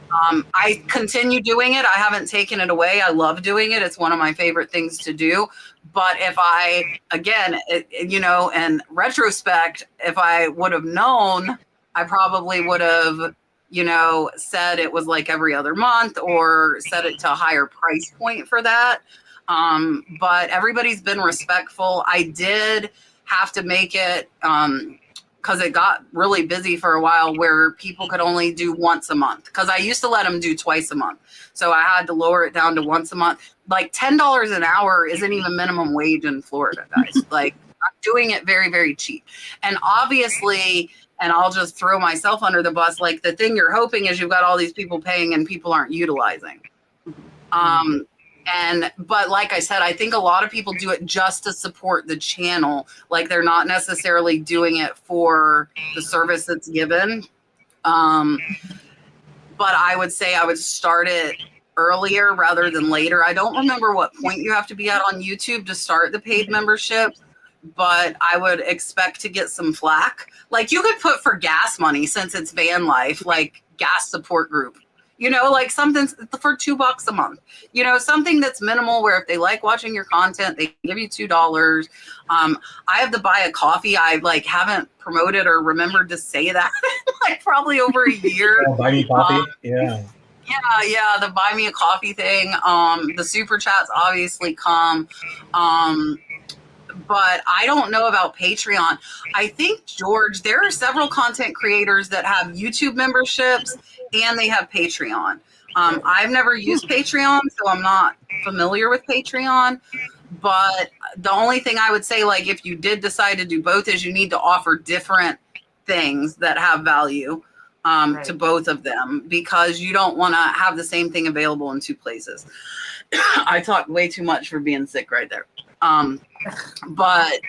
I continue doing it. I haven't taken it away. I love doing it. It's one of my favorite things to do. But if I, again, you know, in retrospect, if I would have known, I probably would have, you know, said it was like every other month or set it to a higher price point for that. But everybody's been respectful. I did have to make it, because it got really busy for a while where people could only do once a month, because I used to let them do twice a month. So I had to lower it down to once a month. Like $10 an hour isn't even minimum wage in Florida, guys. Like, I'm doing it very, very cheap. And obviously, and I'll just throw myself under the bus, like, the thing you're hoping is you've got all these people paying and people aren't utilizing. But like I said, I think a lot of people do it just to support the channel. Like, they're not necessarily doing it for the service that's given. But I would say I would start it earlier rather than later. I don't remember what point you have to be at on YouTube to start the paid membership, but I would expect to get some flack. Like, you could put for gas money, since it's van life, like gas support group. You know, like something for $2 a month, you know, something that's minimal where if they like watching your content, they give you $2. I have to buy a coffee. I like haven't promoted or remembered to say that like probably over a year. Buy me coffee. Yeah. Yeah. The buy me a coffee thing. The super chats obviously come. But I don't know about Patreon. I think, George, there are several content creators that have YouTube memberships and they have Patreon. I've never used Patreon, so I'm not familiar with Patreon. But the only thing I would say, like, if you did decide to do both, is you need to offer different things that have value to both of them, because you don't want to have the same thing available in two places. I talked way too much for being sick right there. But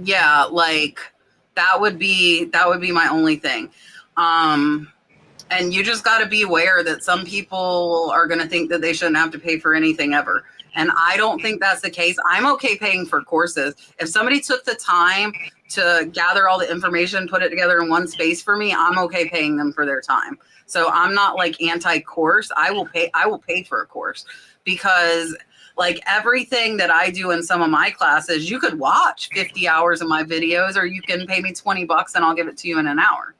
yeah, like, that would be my only thing. And you just got to be aware that some people are going to think that they shouldn't have to pay for anything ever. And I don't think that's the case. I'm okay paying for courses. If somebody took the time to gather all the information, put it together in one space for me, I'm okay paying them for their time. So I'm not like anti-course. I will pay for a course, because like everything that I do in some of my classes, you could watch 50 hours of my videos, or you can pay me $20 and I'll give it to you in an hour.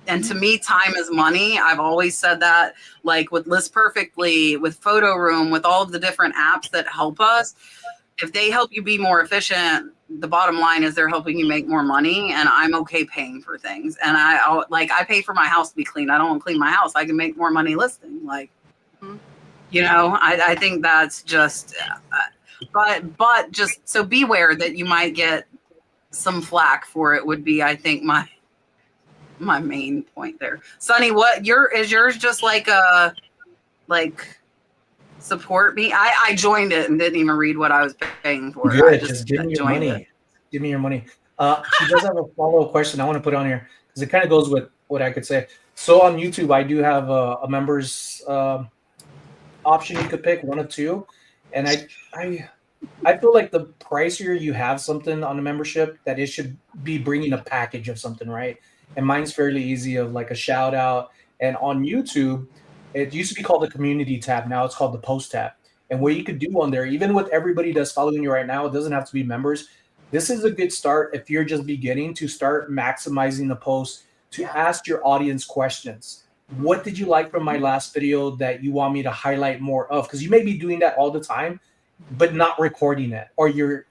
And to me, time is money. I've always said that, like with List Perfectly, with Photo Room, with all of the different apps that help us. If they help you be more efficient, the bottom line is they're helping you make more money, and I'm okay paying for things. And I pay for my house to be clean. I don't want to clean my house. I can make more money listing. Like, you know, I think that's just, but just so beware that you might get some flack for it would be, I think, my main point there. Sonny, is yours just like support me? I joined it and didn't even read what I was paying for. Good. I just give me your joined money. it. Give me your money. She does have a follow-up question I want to put on here, because it kind of goes with what I could say. So on YouTube, I do have a members option you could pick, one of two, and I feel like the pricier you have something on the membership, that it should be bringing a package of something, right? And mine's fairly easy, of like a shout out. And on YouTube, it used to be called the community tab. Now it's called the post tab. And what you could do on there, even with everybody that's following you right now, it doesn't have to be members. This is a good start if you're just beginning to start maximizing the post, to ask your audience questions. What did you like from my last video that you want me to highlight more of? Because you may be doing that all the time, but not recording it, or you're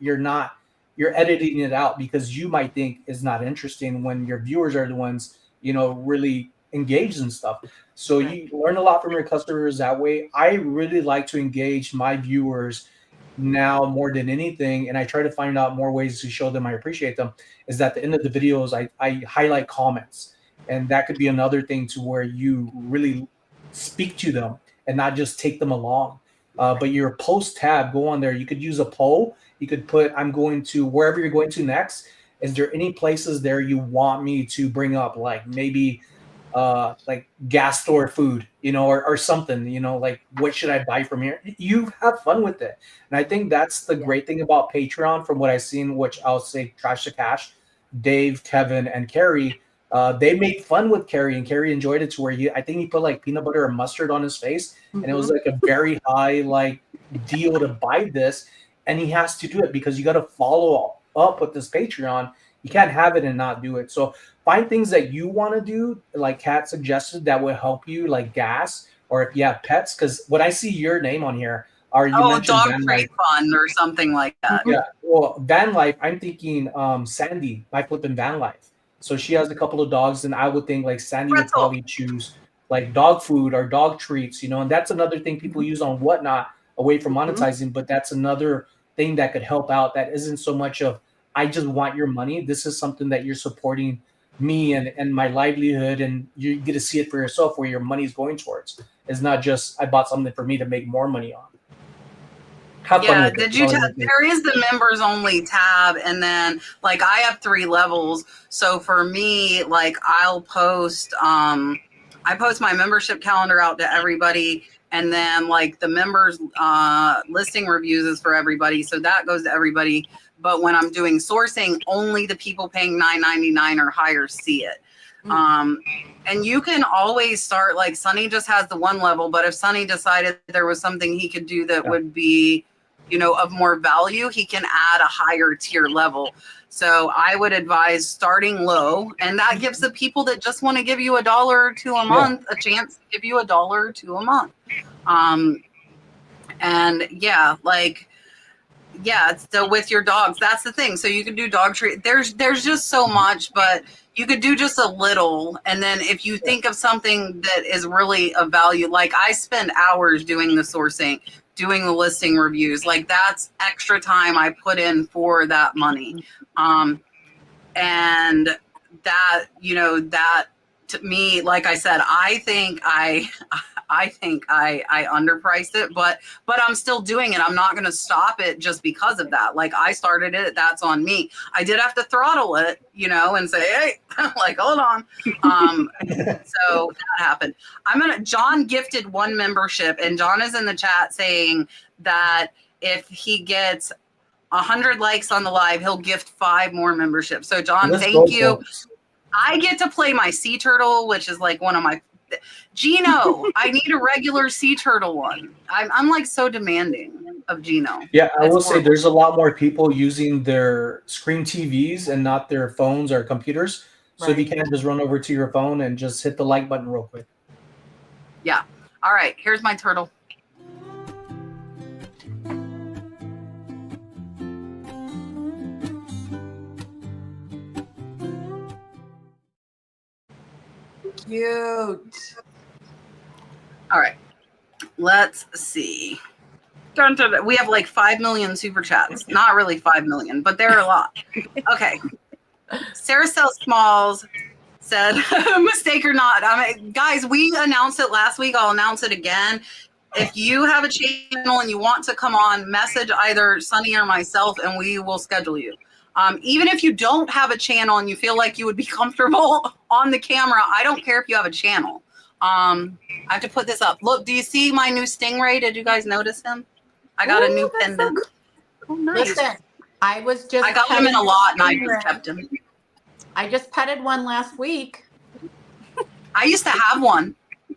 editing it out because you might think is not interesting, when your viewers are the ones, you know, really engaged in stuff. So you learn a lot from your customers that way. I really like to engage my viewers now more than anything, and I try to find out more ways to show them I appreciate them, is at the end of the videos I highlight comments. And that could be another thing to where you really speak to them and not just take them along. But your post tab, go on there. You could use a poll. You could put, I'm going to wherever you're going to next. Is there any places there you want me to bring up? Like maybe like gas store food, you know, or something, you know, like what should I buy from here? You have fun with it. And I think that's the great thing about Patreon, from what I've seen, which I'll say Trash to Cash, Dave, Kevin, and Carrie. They made fun with Carrie, and Carrie enjoyed it to where I think he put like peanut butter or mustard on his face, and it was like a very high like deal to buy this, and he has to do it because you got to follow up with this Patreon. You can't have it and not do it. So find things that you want to do, like Kat suggested, that will help you, like gas, or if you have pets. Because when I see your name on here, you mentioned dog Van trade fund or something like that. Yeah, well, van life. I'm thinking Sandy, my flipping van life. So she has a couple of dogs, and I would think like Sandy would probably choose like dog food or dog treats, you know. And that's another thing people use on Whatnot away from monetizing, but that's another thing that could help out. That isn't so much of I just want your money. This is something that you're supporting me and my livelihood, and you get to see it for yourself where your money's going towards. It's not just I bought something for me to make more money on. Yeah, did you there is the members only tab, and then like I have 3 levels. So for me, like I'll post I post my membership calendar out to everybody, and then like the members listing reviews is for everybody, so that goes to everybody. But when I'm doing sourcing, only the people paying $9.99 or higher see it. And you can always start, like Sonny just has the 1 level, but if Sonny decided there was something he could do that would be, you know, of more value, he can add a higher tier level. So I would advise starting low, and that gives the people that just want to give you $1 or $2 a month a chance to give you $1 or $2 a month. And yeah, like, yeah, still with your dogs. That's the thing. So you can do dog treat. There's just so much, but you could do just a little. And then if you think of something that is really of value, like I spend hours doing the sourcing, doing the listing reviews, like that's extra time I put in for that money. And that, you know, that to me, like I said, I think I think I underpriced it, but I'm still doing it. I'm not going to stop it just because of that. Like, I started it. That's on me. I did have to throttle it, you know, and say, hey, like, hold on. So that happened. John gifted 1 membership, and John is in the chat saying that if he gets 100 likes on the live, he'll gift 5 more memberships. So John, thank you. Folks. I get to play my sea turtle, which is like one of my Gino. I need a regular sea turtle one. I'm like so demanding of Gino. Yeah, I It's will say horrible. there's a lot more people using their screen TVs and not their phones or computers. So if you Right. can, just run over to your phone and just hit the like button real quick. Yeah. All right. Here's my turtle. Cute. All right. Let's see. Dun, dun, dun. We have like 5 million super chats. Not really 5 million, but they're a lot. Okay. Sarah Sells Smalls said, mistake or not. Guys, we announced it last week. I'll announce it again. If you have a channel and you want to come on, message either Sonny or myself, and we will schedule you. Even if you don't have a channel and you feel like you would be comfortable on the camera, I don't care if you have a channel. I have to put this up. Look, do you see my new Stingray? Did you guys notice him? I got a new pendant. Oh, nice. Listen, I got him in a lot, and I just kept him. I just petted one last week. I used to have one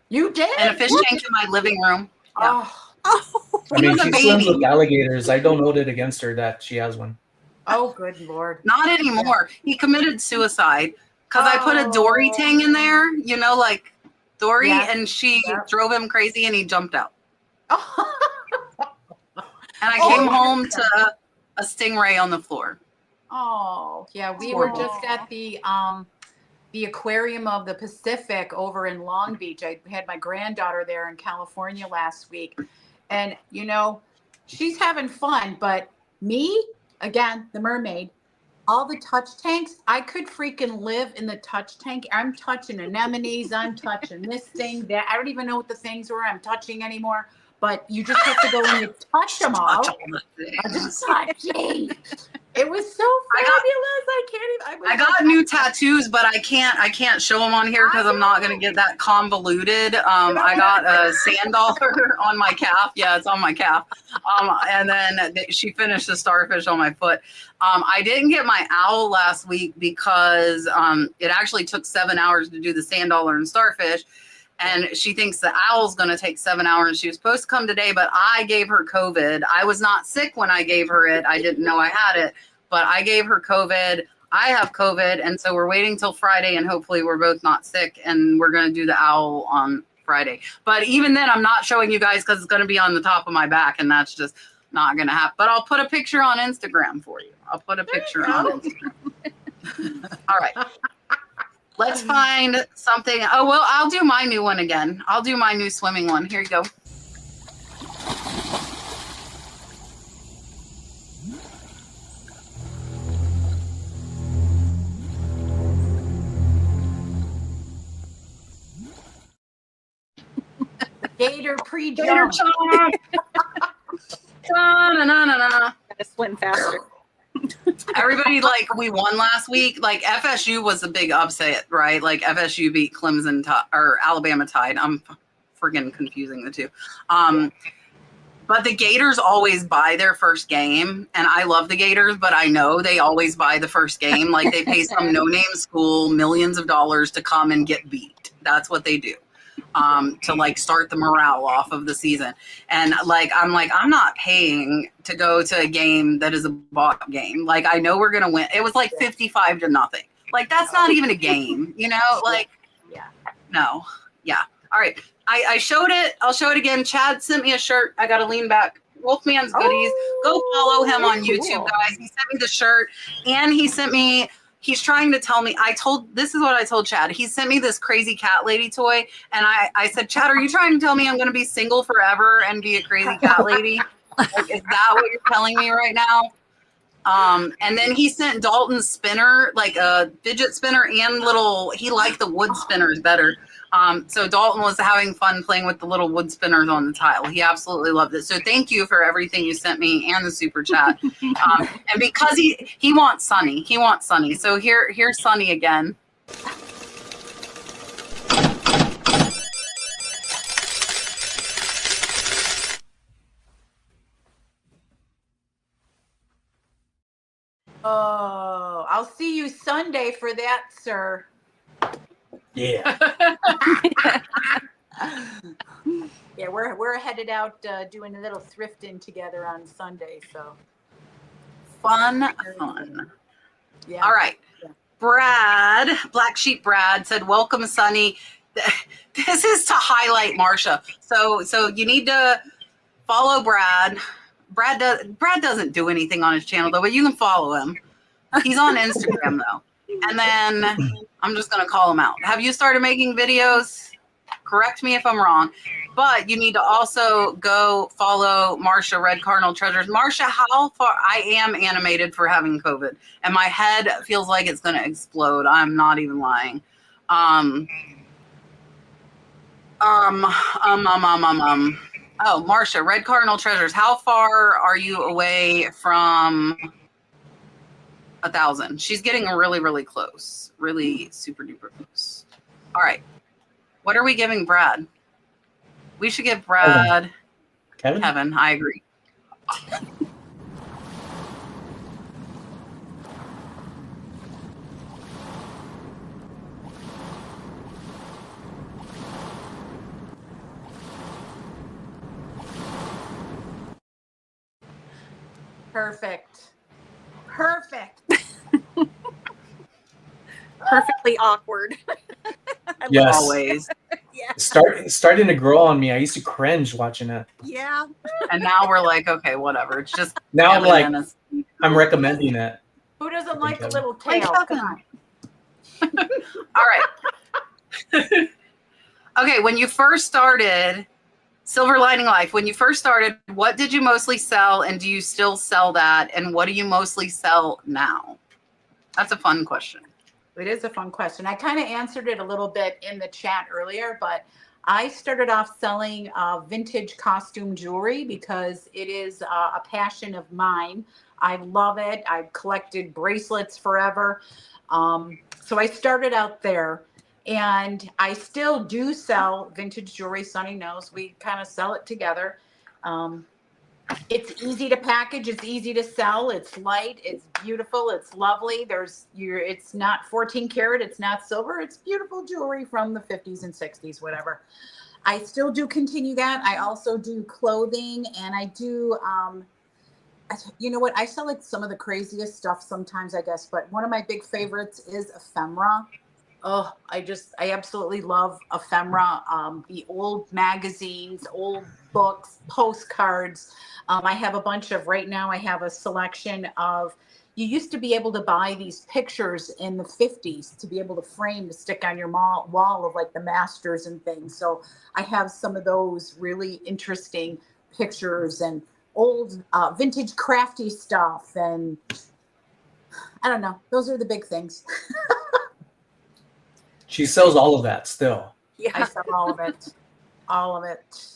You did? in a fish tank in my living room. Yeah. Oh, I mean, was a she swims baby. with alligators. I don't hold it against her that she has one. oh, good Lord. Not anymore. He committed suicide because I put a Dory tang in there, you know, like Dory, Yes. and she Yep. drove him crazy and he jumped out. Oh. And I Oh, came my home God. to a stingray on the floor. Oh, yeah. We were just at the aquarium of the Pacific over in Long Beach. I had my granddaughter there in California last week. And, you know, she's having fun. But me, again, the mermaid, all the touch tanks, I could freaking live in the touch tank. I'm touching anemones. I'm touching this thing, that. I don't even know what the things were I'm touching anymore. But you just have to go and you touch them all. Touch all the I'm things. just touching. It was so fabulous. I got new tattoos, but I can't show them on here because I'm not gonna get that convoluted. I got a sand dollar on my calf. Yeah, it's on my calf. And then she finished the starfish on my foot. I didn't get my owl last week because it actually took 7 hours to do the sand dollar and starfish. And she thinks the owl's going to take 7 hours. She was supposed to come today, but I gave her COVID. I was not sick when I gave her it. I didn't know I had it, but I gave her COVID. I have COVID. And so we're waiting till Friday, and hopefully we're both not sick, and we're going to do the owl on Friday. But even then, I'm not showing you guys because it's going to be on the top of my back, and that's just not going to happen. But I'll put a picture on Instagram for you. I'll put a picture on Instagram. All right. Let's find something. Oh, well, I'll do my new one again. I'll do my new swimming one. Here you go. Gator pre-jump. Da-na-na-na-na. Gotta swim faster. Everybody, like, we won last week. Like, FSU was a big upset, right? Like, FSU beat Clemson or Alabama Tide. I'm friggin' confusing the two. But the Gators always buy their first game, and I love the Gators, but I know they always buy the first game. Like, they pay some no-name school millions of dollars to come and get beat. That's what they do. To like start the morale off of the season. And like, I'm not paying to go to a game that is a bought game. Like, I know we're going to win. It was like 55-0. Like, that's not even a game, you know, like, Yeah. no. Yeah. All right. I showed it. I'll show it again. Chad sent me a shirt. I got to lean back. Wolfman's Goodies. Go follow him on very YouTube, cool. guys. He sent me the shirt, and he sent me, he's trying to tell me, this is what I told Chad. He sent me this crazy cat lady toy. And I said, Chad, are you trying to tell me I'm going to be single forever and be a crazy cat lady? Like, is that what you're telling me right now? And then he sent Dalton spinner, like a fidget spinner and he liked the wood spinners better. So Dalton was having fun playing with the little wood spinners on the tile. He absolutely loved it. So thank you for everything you sent me and the super chat. And because he wants Sonny, So here's Sonny again. Oh, I'll see you Sunday for that, sir. Yeah. Yeah, we're headed out doing a little thrifting together on Sunday. So Fun. Yeah. All right. Yeah. Brad, Black Sheep Brad said, welcome, Sonny. This is to highlight Marsha. So you need to follow Brad. Brad doesn't do anything on his channel though, but you can follow him. He's on Instagram though. And then I'm just gonna call him out. Have you started making videos? Correct me if I'm wrong. But you need to also go follow Marsha, Red Cardinal Treasures. Marsha, how far? I am animated for having COVID, and my head feels like it's going to explode. I'm not even lying. Oh, Marsha, Red Cardinal Treasures. How far are you away from 1,000? She's getting really, really close. Really super duper close. All right. What are we giving Brad? We should give Brad Kevin. I agree. Perfect. Perfectly awkward. Yes. Always. Yeah. Starting to grow on me. I used to cringe watching it. Yeah. And now we're like, okay, whatever. It's just Now I'm like, Dennis. I'm recommending it. Who doesn't like a Kevin. little Like tail? Kevin. Come on. All right. Okay, when you first started Silver Lining Life, when you first started, what did you mostly sell, and do you still sell that? And what do you mostly sell now? That's a fun question. It is a fun question. I kind of answered it a little bit in the chat earlier, but I started off selling vintage costume jewelry because it is a passion of mine. I love it. I've collected bracelets forever. So I started out there, and I still do sell vintage jewelry. Sonny knows we kind of sell it together. It's easy to package. It's easy to sell. It's light. It's beautiful. It's lovely. It's not 14 karat. It's not silver. It's beautiful jewelry from the 50s and 60s, whatever. I still do continue that. I also do clothing, and I do, you know what? I sell like some of the craziest stuff sometimes, I guess, but one of my big favorites is ephemera. Oh, I absolutely love ephemera. The old magazines, old books, postcards. I have a bunch of, right now I have a selection of, you used to be able to buy these pictures in the 50s to be able to frame to stick on your wall of like the masters and things. So I have some of those really interesting pictures and old vintage crafty stuff. And I don't know, those are the big things. She sells all of that still. Yeah. I sell all of it. All of it.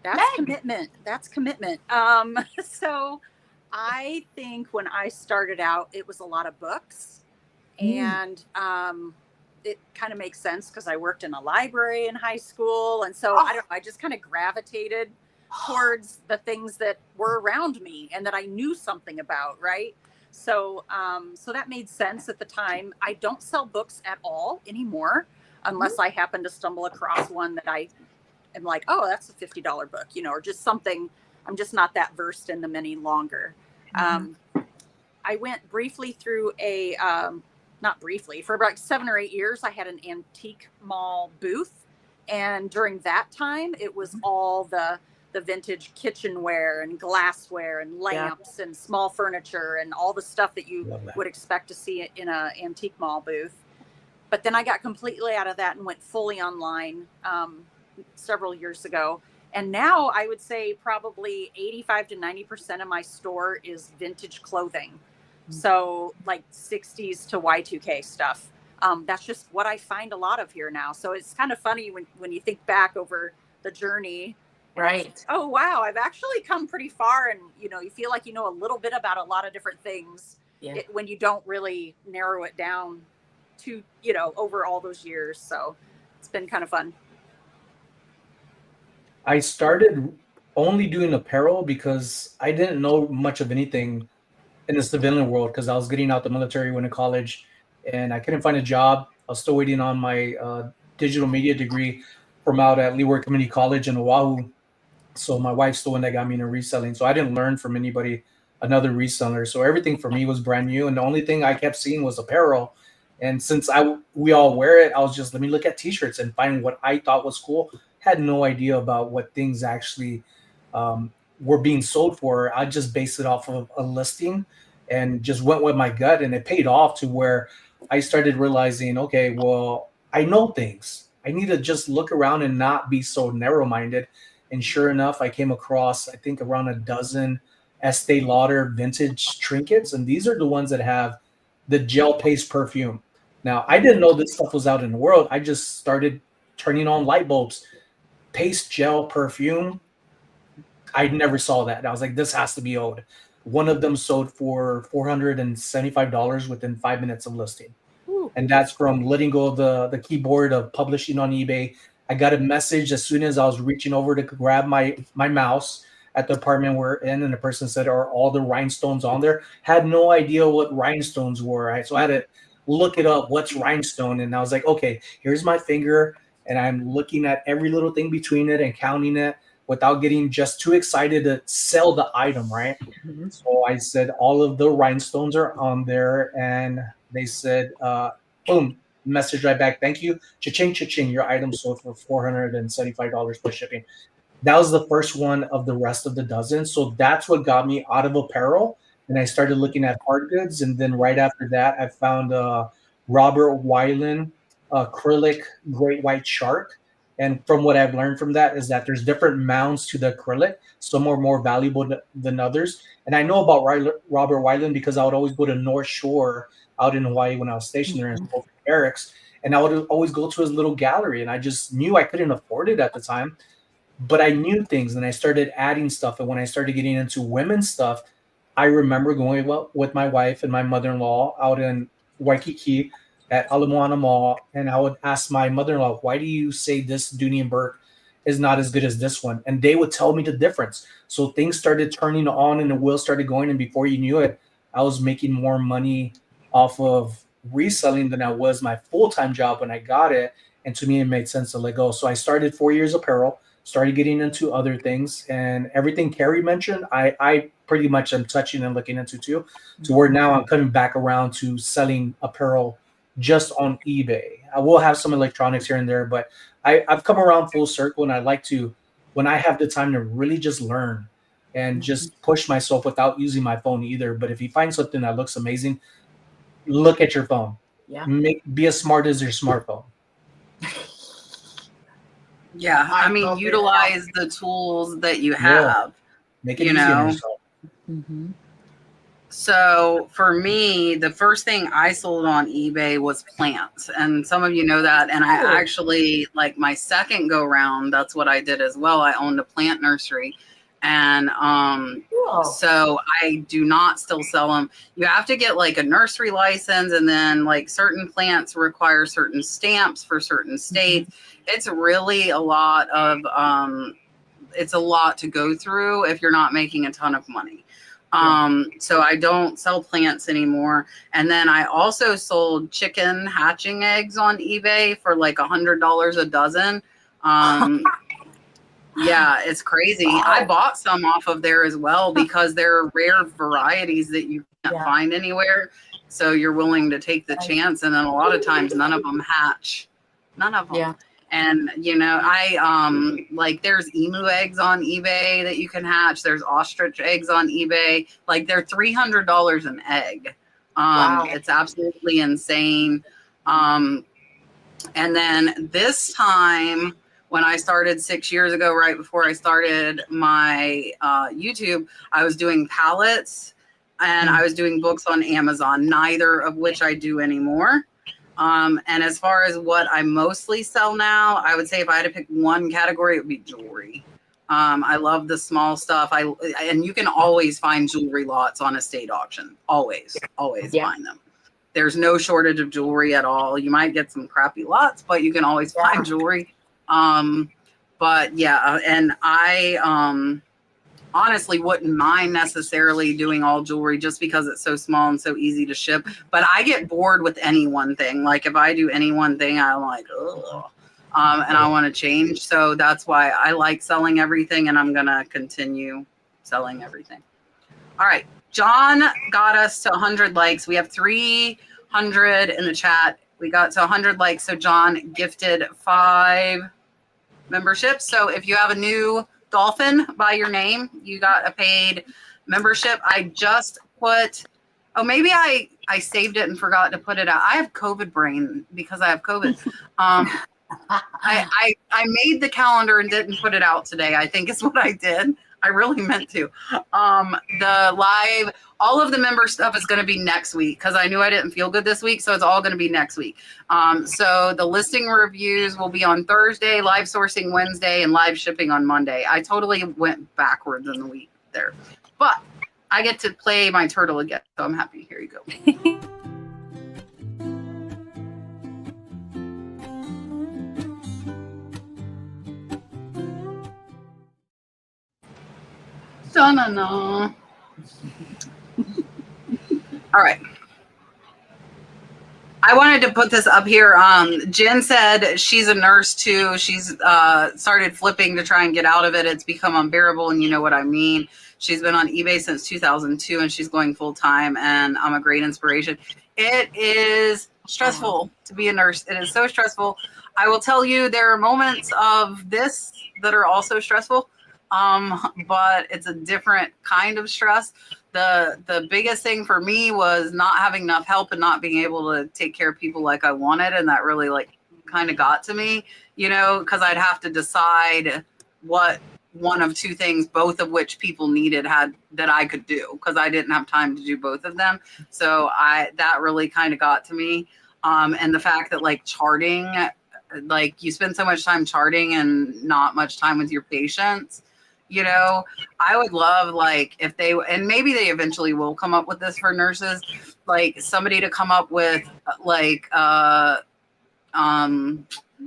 That's Meg. commitment. That's commitment. So I think when I started out, it was a lot of books. And it kind of makes sense because I worked in a library in high school. And so I don't know, I just kind of gravitated towards the things that were around me and that I knew something about, right? So so that made sense at the time. I don't sell books at all anymore unless I happen to stumble across one that I am like, oh, that's a $50 book, you know, or just something. I'm just not that versed in them any longer. I went briefly through not briefly, for about 7 or 8 years, I had an antique mall booth. And during that time, it was all the vintage kitchenware and glassware and lamps and small furniture and all the stuff that you would expect to see in an antique mall booth. But then I got completely out of that and went fully online several years ago. And now I would say probably 85 to 90% of my store is vintage clothing. So like 60s to Y2K stuff. That's just what I find a lot of here now. So it's kind of funny when you think back over the journey. Right. Oh, wow. I've actually come pretty far. And, you know, you feel like you know a little bit about a lot of different things when you don't really narrow it down to, you know, over all those years. So it's been kind of fun. I started only doing apparel because I didn't know much of anything in the civilian world because I was getting out the military, went to college, and I couldn't find a job. I was still waiting on my digital media degree from out at Leeward Community College in Oahu. So my wife's the one that got me into reselling. So I didn't learn from anybody, another reseller. So everything for me was brand new, and the only thing I kept seeing was apparel. And since we all wear it, I was just let me look at T-shirts and find what I thought was cool. Had no idea about what things actually were being sold for. I just based it off of a listing and just went with my gut, and it paid off to where I started realizing, okay, well, I know things. I need to just look around and not be so narrow-minded. And sure enough, I came across, I think, around a dozen Estee Lauder vintage trinkets, and these are the ones that have the gel paste perfume. Now, I didn't know this stuff was out in the world. I just started turning on light bulbs. Paste gel perfume, I never saw that. And I was like, this has to be old. One of them sold for $475 within 5 minutes of listing. Ooh. And that's from letting go of the keyboard of publishing on eBay. I got a message as soon as I was reaching over to grab my mouse at the apartment we're in, and the person said, are all the rhinestones on there? Had no idea what rhinestones were, right? So I had to look it up, what's rhinestone? And I was like, okay, here's my finger, and I'm looking at every little thing between it and counting it without getting just too excited to sell the item, right? Mhm. So I said, all of the rhinestones are on there, and they said, boom, message right back. Thank you. Cha-ching, cha-ching. Your item sold for $475 plus shipping. That was the first one of the rest of the dozen. So that's what got me out of apparel. And I started looking at hard goods. And then right after that, I found Robert Weiland acrylic great white shark. And from what I've learned from that is that there's different mounds to the acrylic. Some are more valuable than others. And I know about Robert Weiland because I would always go to North Shore out in Hawaii when I was stationed there in Schofield Barracks. And I would always go to his little gallery. And I just knew I couldn't afford it at the time. But I knew things, and I started adding stuff. And when I started getting into women's stuff, I remember going with my wife and my mother-in-law out in Waikiki at Ala Moana Mall, and I would ask my mother-in-law, why do you say this Dooney and Burke is not as good as this one? And they would tell me the difference. So things started turning on and the wheels started going, and before you knew it, I was making more money off of reselling than I was my full-time job when I got it. And to me, it made sense to let go. So I started 4 years apparel, started getting into other things, and everything Carrie mentioned, I pretty much am touching and looking into too, to where now I'm coming back around to selling apparel just on eBay. I will have some electronics here and there, but I've come around full circle, and I like to, when I have the time to really just learn and just push myself without using my phone either. But if you find something that looks amazing, look at your phone. Yeah. Be as smart as your smartphone. Yeah, I mean, I'll utilize the tools that you have. Make it You easy on know. yourself. Mm-hmm. So for me, the first thing I sold on eBay was plants, and some of you know that. And I actually, like my second go round, that's what I did as well. I owned a plant nursery, and so I do not still sell them. You have to get like a nursery license, and then like certain plants require certain stamps for certain states. It's really a lot of it's a lot to go through if you're not making a ton of money. So I don't sell plants anymore. And then I also sold chicken hatching eggs on eBay for like $100 a dozen. Yeah, it's crazy. I bought some off of there as well because they're rare varieties that you can't find anywhere. So you're willing to take the chance. And then a lot of times none of them hatch. None of them. Yeah. And, you know, I like there's emu eggs on eBay that you can hatch. There's ostrich eggs on eBay. Like they're $300 an egg. Wow. It's absolutely insane. And then this time when I started 6 years ago, right before I started my YouTube, I was doing pallets and I was doing books on Amazon, neither of which I do anymore. And as far as what I mostly sell now, I would say if I had to pick one category, it would be jewelry. I love the small stuff. And you can always find jewelry lots on estate auction. Always find them. There's no shortage of jewelry at all. You might get some crappy lots, but you can always find jewelry. But yeah, and I honestly wouldn't mind necessarily doing all jewelry just because it's so small and so easy to ship. But I get bored with any one thing. Like if I do any one thing, I'm like, ugh. And I want to change. So that's why I like selling everything, and I'm going to continue selling everything. All right. John got us to 100 likes. We have 300 in the chat. We got to 100 likes. So John gifted 5 memberships. So if you have a new dolphin by your name, you got a paid membership. I just put, maybe I saved it and forgot to put it out. I have COVID brain because I have COVID. I made the calendar and didn't put it out today, I think is what I did. I really meant to. The live, all of the member stuff is going to be next week because I knew I didn't feel good this week. So it's all going to be next week. So the listing reviews will be on Thursday, live sourcing Wednesday, and live shipping on Monday. I totally went backwards in the week there. But I get to play my turtle again. So I'm happy. Here you go. Da-na-na. All right. I wanted to put this up here. Jen said she's a nurse too. She's started flipping to try and get out of it. It's become unbearable, and you know what I mean. She's been on eBay since 2002, and she's going full time, and I'm a great inspiration. It is stressful to be a nurse. It is so stressful. I will tell you there are moments of this that are also stressful. But it's a different kind of stress. The biggest thing for me was not having enough help and not being able to take care of people like I wanted. And that really like kind of got to me, you know, because I'd have to decide what one of two things, both of which people needed had that I could do because I didn't have time to do both of them. So that really kind of got to me. And the fact that like charting, like you spend so much time charting and not much time with your patients. You know, I would love like if they, and maybe they eventually will come up with this for nurses, like somebody to come up with like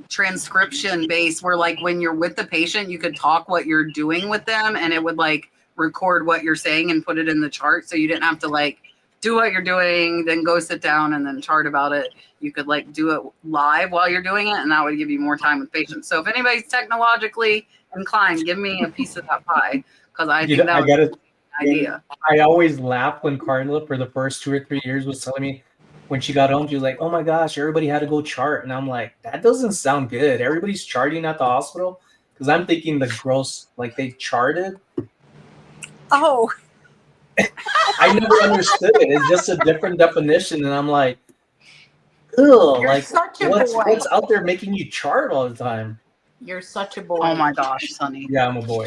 transcription base where like when you're with the patient, you could talk what you're doing with them and it would like record what you're saying and put it in the chart. So you didn't have to like do what you're doing, then go sit down and then chart about it. You could like do it live while you're doing it, and that would give you more time with patients. So if anybody's technologically inclined, give me a piece of that pie because I think that was an idea. I always laugh when Carla, for the first 2 or 3 years, was telling me when she got home, she was like, "Oh my gosh, everybody had to go chart," and I'm like, "That doesn't sound good. Everybody's charting at the hospital," because I'm thinking the gross, like they charted. Oh. I never understood it. It's just a different definition, and I'm like, "Ugh!" Like, what's out there making you chart all the time? You're such a boy. Oh my gosh, Sonny. Yeah, I'm a boy.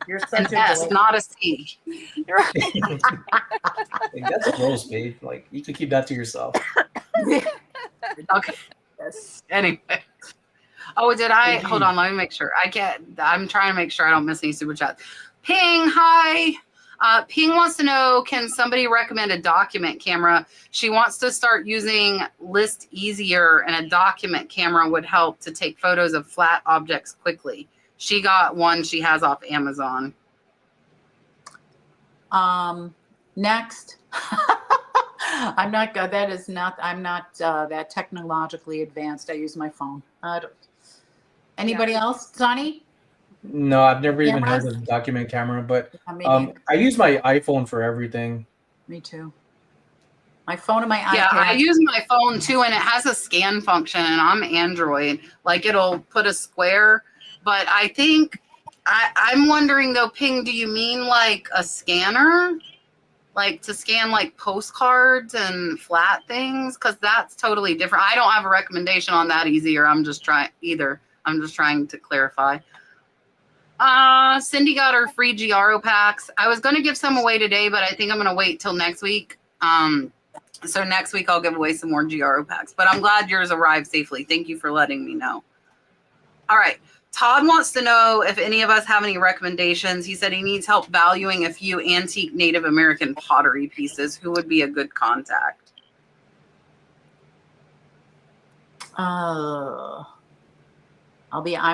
You're such an a S, boy. not a C. Like, that's gross, babe. Like, you can keep that to yourself. Okay. Yes. Anyway. Oh, did I? Hold on. Let me make sure. I'm trying to make sure I don't miss any super chats. Ping, hi. Ping wants to know, can somebody recommend a document camera? She wants to start using List Easier, and a document camera would help to take photos of flat objects quickly. She got one she has off Amazon. Next. I'm not that technologically advanced. I use my phone. Anybody else, Sonny? No, I've never even heard of document camera, but I use my iPhone for everything. Me too. My phone and my iPad. Yeah, I use my phone too, and it has a scan function, and I'm Android. Like it'll put a square, but I think I'm wondering though, Ping, do you mean like a scanner? Like to scan like postcards and flat things? Because that's totally different. I don't have a recommendation on that easier. I'm just trying either. I'm just trying to clarify. Cindy got her free Giaro packs. I was going to give some away today, but I think I'm going to wait till next week. So next week I'll give away some more Giaro packs, but I'm glad yours arrived safely. Thank you for letting me know. All right. Todd wants to know if any of us have any recommendations. He said he needs help valuing a few antique Native American pottery pieces. Who would be a good contact? I'm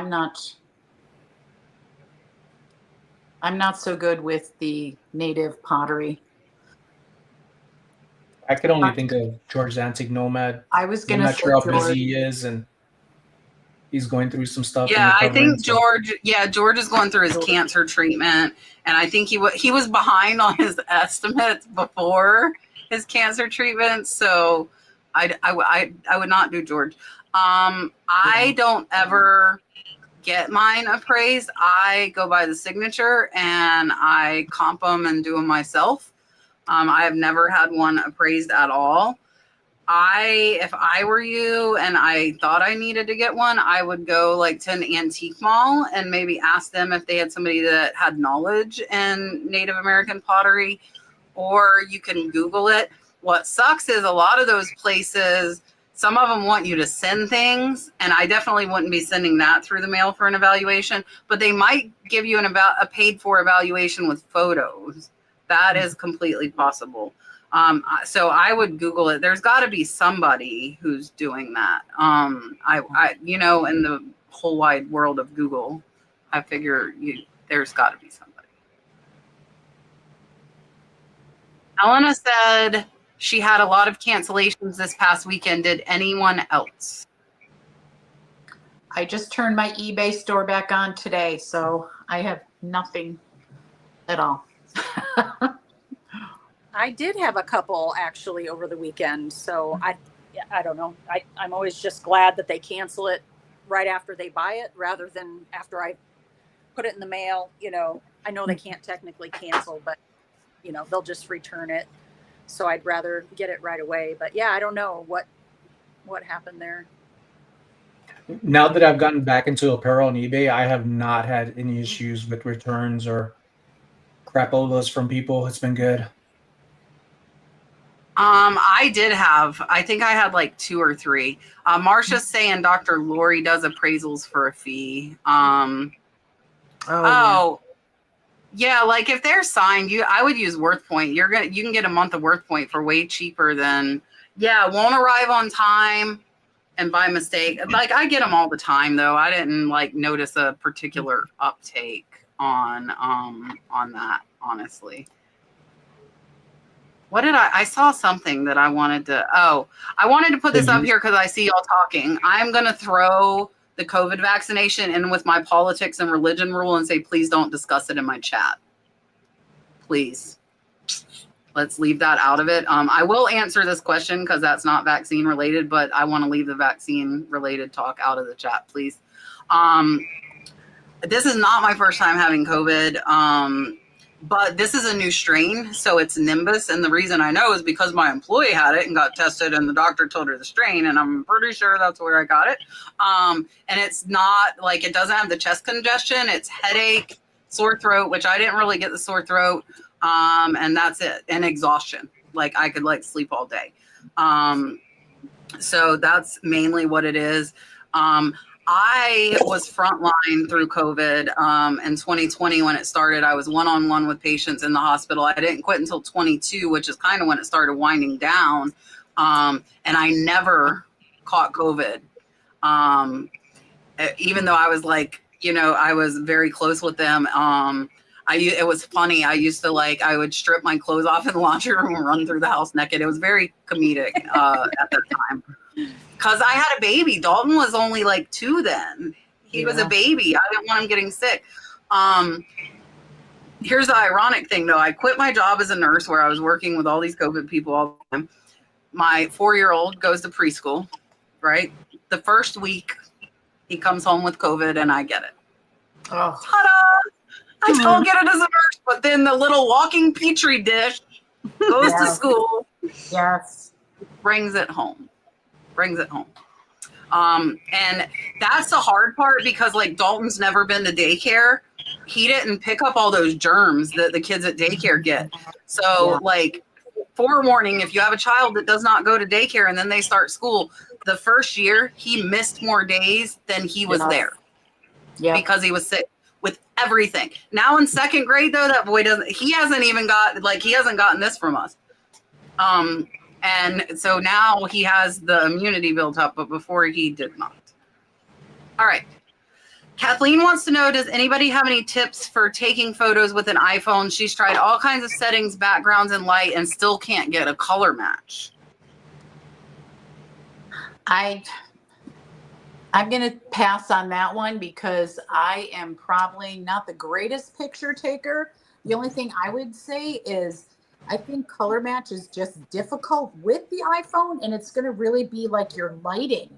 not so good with the native pottery. I could only think of George Antique Nomad. I was I'm going to not say sure how George. busy he is, and he's going through some stuff. Yeah, I think so. George is going through his cancer treatment, and I think he was behind on his estimates before his cancer treatment. So I would not do George. I don't ever get mine appraised. I go by the signature and I comp them and do them myself. I have never had one appraised at all. If I were you and I thought I needed to get one, I would go like to an antique mall and maybe ask them if they had somebody that had knowledge in Native American pottery, or you can Google it. What sucks is a lot of those places, some of them want you to send things, and I definitely wouldn't be sending that through the mail for an evaluation, but they might give you a paid for evaluation with photos. That is completely possible. So I would Google it. There's got to be somebody who's doing that. In the whole wide world of Google, I figure there's got to be somebody. Elena said she had a lot of cancellations this past weekend. Did anyone else? I just turned my eBay store back on today, so I have nothing at all. I did have a couple actually over the weekend. So I don't know. I'm always just glad that they cancel it right after they buy it rather than after I put it in the mail. I know they can't technically cancel, but they'll just return it. So I'd rather get it right away. But yeah, I don't know what happened there. Now that I've gotten back into apparel on eBay, I have not had any issues with returns or crapolas from people. It's been good. I think I had like 2 or 3. Marsha's saying Dr. Lori does appraisals for a fee. Yeah, like if they're signed, I would use WorthPoint. You can get a month of WorthPoint for way cheaper than, won't arrive on time and by mistake. Like I get them all the time though. I didn't notice a particular uptake on that, honestly. What did I saw something that I wanted to put this up here because I see y'all talking. I'm going to throw the COVID vaccination in with my politics and religion rule and say, please don't discuss it in my chat. Please. Let's leave that out of it. I will answer this question because that's not vaccine related, but I want to leave the vaccine related talk out of the chat, please. This is not my first time having COVID. But this is a new strain, so it's Nimbus. And the reason I know is because my employee had it and got tested and the doctor told her the strain, and I'm pretty sure that's where I got it. And it's not it doesn't have the chest congestion. It's headache, sore throat, which I didn't really get the sore throat. And that's it. And exhaustion. I could sleep all day. So that's mainly what it is. I was frontline through COVID in 2020 when it started. I was one-on-one with patients in the hospital. I didn't quit until 22, which is kind of when it started winding down. And I never caught COVID. Even though I was I was very close with them. It was funny. I used to I would strip my clothes off in the laundry room and run through the house naked. It was very comedic at that time. Because I had a baby. Dalton was only 2 then. He was a baby. I didn't want him getting sick. Here's the ironic thing, though. I quit my job as a nurse where I was working with all these COVID people all the time. My 4-year-old goes to preschool, right? The first week, he comes home with COVID, and I get it. Oh. Ta-da! I don't get it as a nurse, but then the little walking petri dish goes to school. Yes. Brings it home. And that's the hard part because like Dalton's never been to daycare. He didn't pick up all those germs that the kids at daycare get. So like forewarning, if you have a child that does not go to daycare and then they start school, the first year he missed more days than he was there because he was sick with everything. Now in second grade though, that boy he hasn't gotten this from us. And so now he has the immunity built up, but before he did not. All right. Kathleen wants to know, does anybody have any tips for taking photos with an iPhone? She's tried all kinds of settings, backgrounds, and light, and still can't get a color match. I'm going to pass on that one because I am probably not the greatest picture taker. The only thing I would say is I think color match is just difficult with the iPhone, and it's going to really be like your lighting,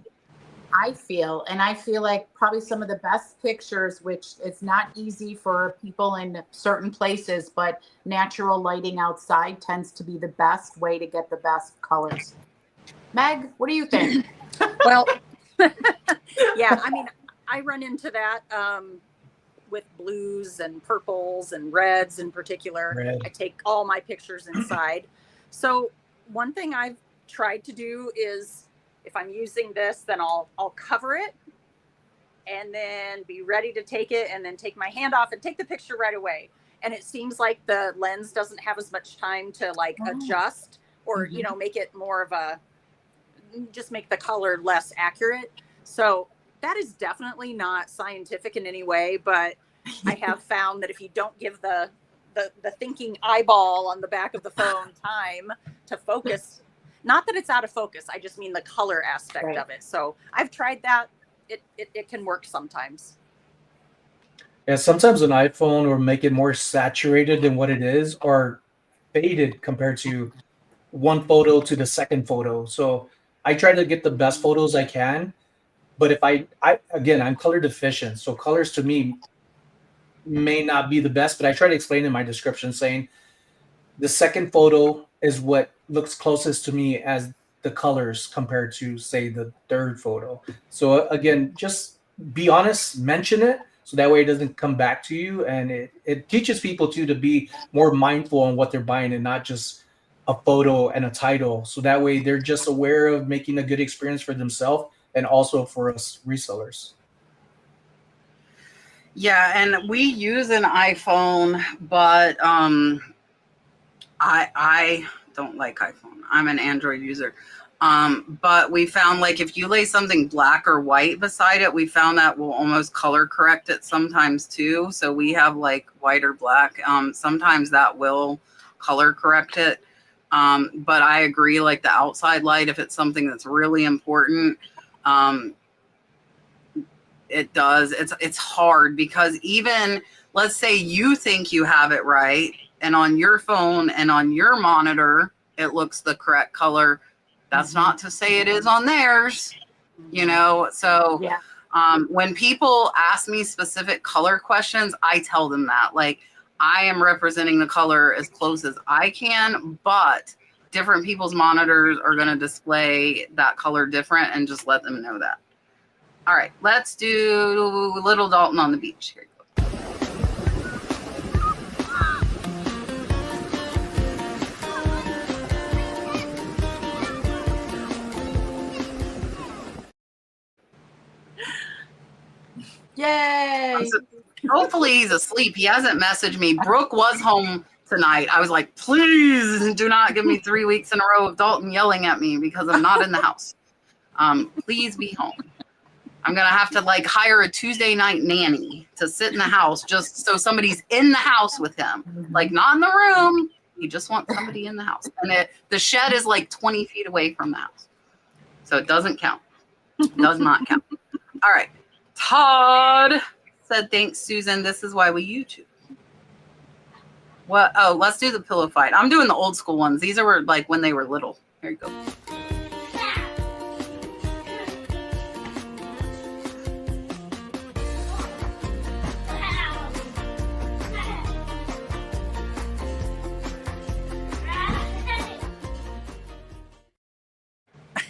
I feel. And I feel like probably some of the best pictures, which it's not easy for people in certain places, but natural lighting outside tends to be the best way to get the best colors. Meg, what do you think? Well, yeah, I mean, I run into that with blues and purples and reds in particular. Red. I take all my pictures inside. So one thing I've tried to do is if I'm using this, then I'll cover it and then be ready to take it and then take my hand off and take the picture right away. And it seems like the lens doesn't have as much time to like adjust or, you know, make it more of a, just make the color less accurate. So that is definitely not scientific in any way, but I have found that if you don't give the thinking eyeball on the back of the phone time to focus, not that it's out of focus, I just mean the color aspect of it. So I've tried that. It can work sometimes. Yeah, sometimes an iPhone will make it more saturated than what it is or faded compared to one photo to the second photo. So I try to get the best photos I can. But if I'm color deficient, so colors to me may not be the best, but I try to explain in my description saying the second photo is what looks closest to me as the colors compared to, say, the third photo. So again, just be honest, mention it, so that way it doesn't come back to you. And it teaches people too to be more mindful on what they're buying and not just a photo and a title. So that way they're just aware of making a good experience for themselves and also for us resellers. Yeah, and we use an iPhone, but I don't like iPhone. I'm an Android user. But we found like if you lay something black or white beside it, we found that will almost color correct it sometimes too. So we have like white or black. Sometimes that will color correct it. But I agree, like the outside light, if it's something that's really important, it does. It's hard because even let's say you think you have it right, and on your phone and on your monitor, it looks the correct color. That's not to say it is on theirs, you know? So when people ask me specific color questions, I tell them that like, I am representing the color as close as I can, but different people's monitors are going to display that color different, and just let them know that. All right, let's do Little Dalton on the beach. Here you go. Yay! Hopefully he's asleep. He hasn't messaged me. Brooke was home tonight. I was like, please do not give me 3 weeks in a row of Dalton yelling at me because I'm not in the house. Please be home. I'm going to have to like hire a Tuesday night nanny to sit in the house just so somebody's in the house with him. Like not in the room. He just wants somebody in the house. And the shed is like 20 feet away from the house. So it doesn't count. Does not count. All right. Todd said, thanks, Susan. This is why we YouTube. What? Oh, let's do the pillow fight. I'm doing the old school ones. These are like when they were little. Here you go.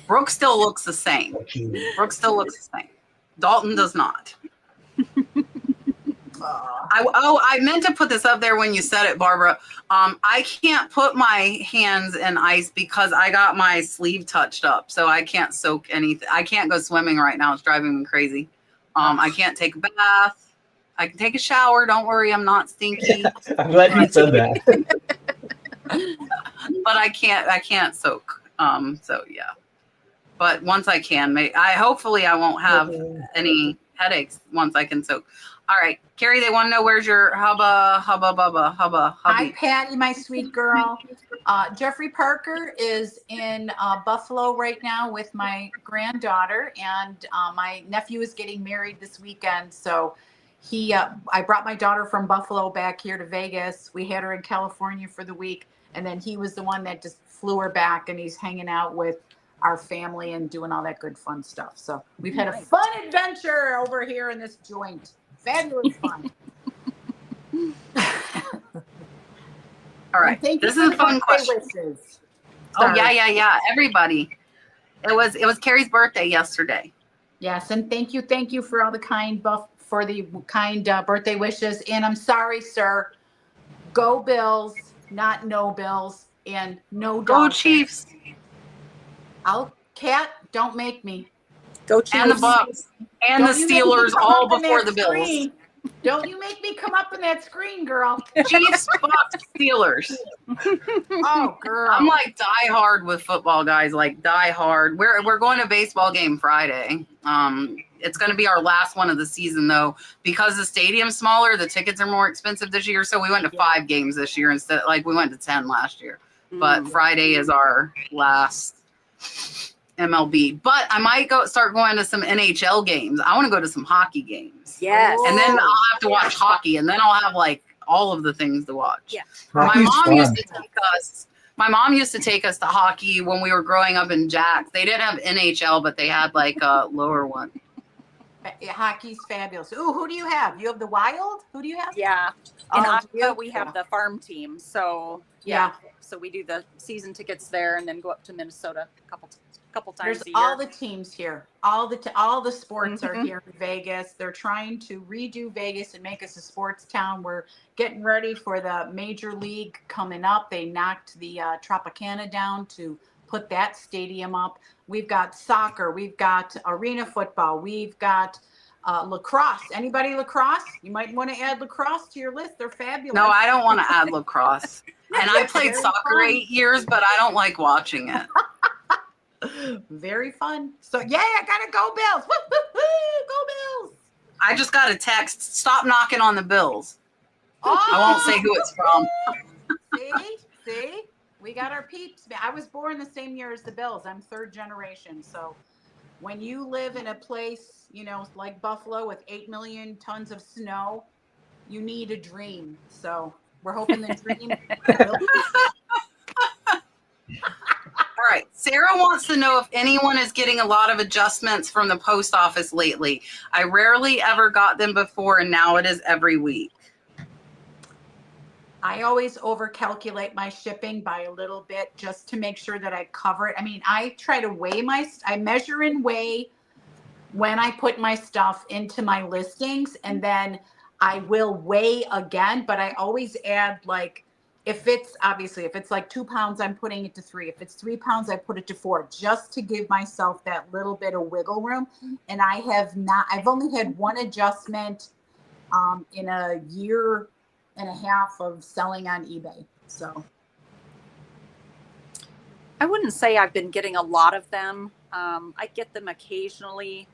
Brooke still looks the same. Brooke still looks the same. Dalton does not. I meant to put this up there when you said it, Barbara. I can't put my hands in ice because I got my sleeve touched up, so I can't soak anything. I can't go swimming right now. It's driving me crazy. I can't take a bath. I can take a shower. Don't worry, I'm not stinky. I'm glad you said that. But I can't soak. So yeah. But once I can, hopefully I won't have any headaches once I can soak. All right, Carrie, they want to know where's your hubby. Hi, Patty, my sweet girl. Jeffrey Parker is in Buffalo right now with my granddaughter, and my nephew is getting married this weekend. So I brought my daughter from Buffalo back here to Vegas. We had her in California for the week, and then he was the one that just flew her back, and he's hanging out with our family and doing all that good fun stuff. So we've had a fun adventure over here in this joint. Fabulous fun. All right. This is a fun question. Wishes. Oh yeah. Everybody. It was Carrie's birthday yesterday. Yes, and thank you for all the kind birthday wishes. And I'm sorry, sir. Go Bills, not no Bills, and no Go Dolphins. Chiefs. Kat, don't make me. Go Chiefs. And the Bucks and the Steelers all before the Bills. Don't you make me come up in that screen, girl. Chiefs, Bucks, Steelers. Oh, girl. I'm like die hard with football, guys. Like die hard. We're going to a baseball game Friday. It's going to be our last one of the season, though, because the stadium's smaller. The tickets are more expensive this year, so we went to 5 games this year instead. Like we went to 10 last year. But Friday is our last MLB. But I might start going to some NHL games. I want to go to some hockey games. Yes. And then I'll have to watch hockey, and then I'll have like all of the things to watch. Yeah. My mom used to take us to hockey when we were growing up in Jax. They didn't have NHL, but they had like a lower one. Hockey's fabulous. Ooh, who do you have? You have the Wild? Who do you have? Yeah. In Oh, Iowa, we have the farm team. So Yeah. So we do the season tickets there and then go up to Minnesota a couple times There's a year. all the teams here. All the sports are here in Vegas. They're trying to redo Vegas and make us a sports town. We're getting ready for the major league coming up. They knocked the Tropicana down to put that stadium up. We've got soccer. We've got arena football. We've got lacrosse. Anybody lacrosse? You might want to add lacrosse to your list. They're fabulous. No, I don't want to add lacrosse. And I played Very soccer fun. 8 years, but I don't like watching it. Very fun. So yeah, I gotta go Bills. Woo, woo, woo, go Bills. I just got a text. Stop knocking on the Bills. Oh, I won't say who it's from. See, we got our peeps. I was born the same year as the Bills. I'm 3rd generation. So when you live in a place, like Buffalo with 8 million tons of snow, you need a dream. So we're hoping the dream. All right. Sarah wants to know if anyone is getting a lot of adjustments from the post office lately. I rarely ever got them before, and now it is every week. I always overcalculate my shipping by a little bit just to make sure that I cover it. I mean, I try to I measure and weigh when I put my stuff into my listings, and then I will weigh again, but I always add if it's like 2 pounds, I'm putting it to 3. If it's 3 pounds, I put it to 4, just to give myself that little bit of wiggle room. And I've only had one adjustment in a year and a half of selling on eBay. So I wouldn't say I've been getting a lot of them. I get them occasionally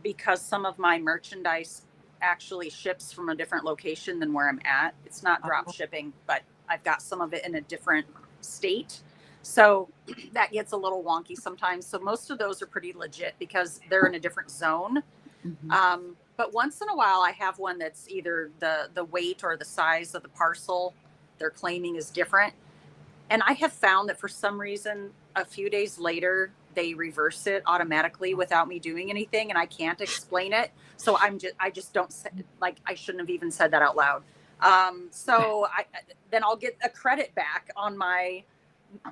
because some of my merchandise actually ships from a different location than where I'm at. It's not drop shipping, but I've got some of it in a different state. So that gets a little wonky sometimes. So most of those are pretty legit because they're in a different zone. Mhm. But once in a while I have one that's either the weight or the size of the parcel they're claiming is different. And I have found that for some reason, a few days later, they reverse it automatically without me doing anything, and I can't explain it. So I just don't say, I shouldn't have even said that out loud. So then I'll get a credit back on my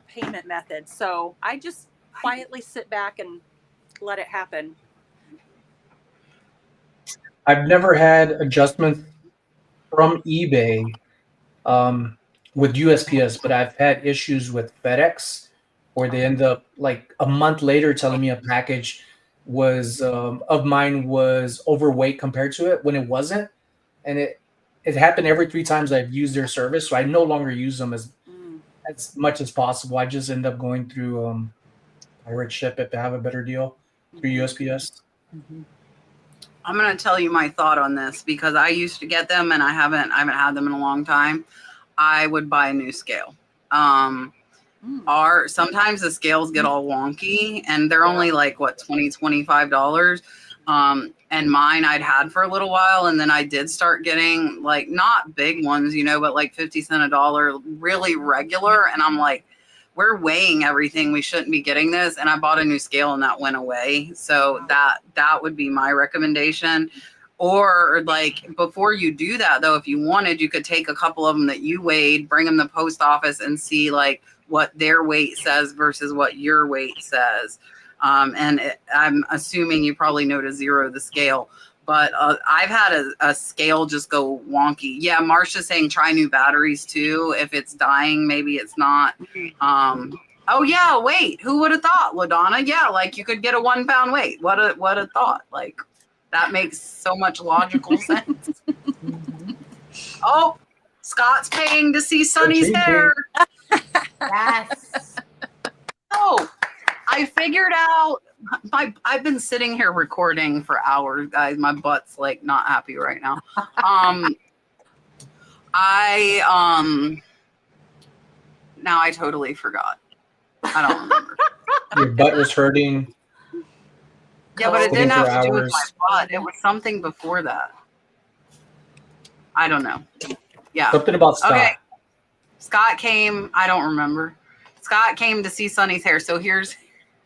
payment method. So I just quietly sit back and let it happen. I've never had adjustments from eBay with USPS, but I've had issues with FedEx where they end up like a month later telling me a package was of mine was overweight compared to it when it wasn't, and it happened every 3 times I've used their service, so I no longer use them as much as possible. I just end up going through pirate ship if they have a better deal through USPS. I'm going to tell you my thought on this because I used to get them and I haven't had them in a long time. I would buy a new scale. Sometimes the scales get all wonky and they're only like what, $20-$25. And mine I'd had for a little while, and then I did start getting like not big ones, you know, but like 50 cents a dollar, really regular. And I'm like, we're weighing everything. We shouldn't be getting this. And I bought a new scale and that went away. So that would be my recommendation. Or like before you do that though, if you wanted, you could take a couple of them that you weighed, bring them to the post office and see like what their weight says versus what your weight says. I'm assuming you probably know to zero the scale, but I've had a scale just go wonky. Yeah, Marsha's saying try new batteries too. If it's dying, maybe it's not. Oh yeah, wait, who would have thought, LaDonna? Yeah, like you could get a 1 pound weight. What a thought. Like that makes so much logical sense. Oh, Scott's paying to see Sonny's hair. Yes. Oh, I figured out. I've been sitting here recording for hours, guys. My butt's like not happy right now. Now I totally forgot. I don't remember. Your butt was hurting. Yeah, but it didn't have to do with hours. my butt. It was something before that. I don't know. Yeah. Something about Scott. Okay. Scott came. I don't remember. Scott came to see Sonny's hair. So here's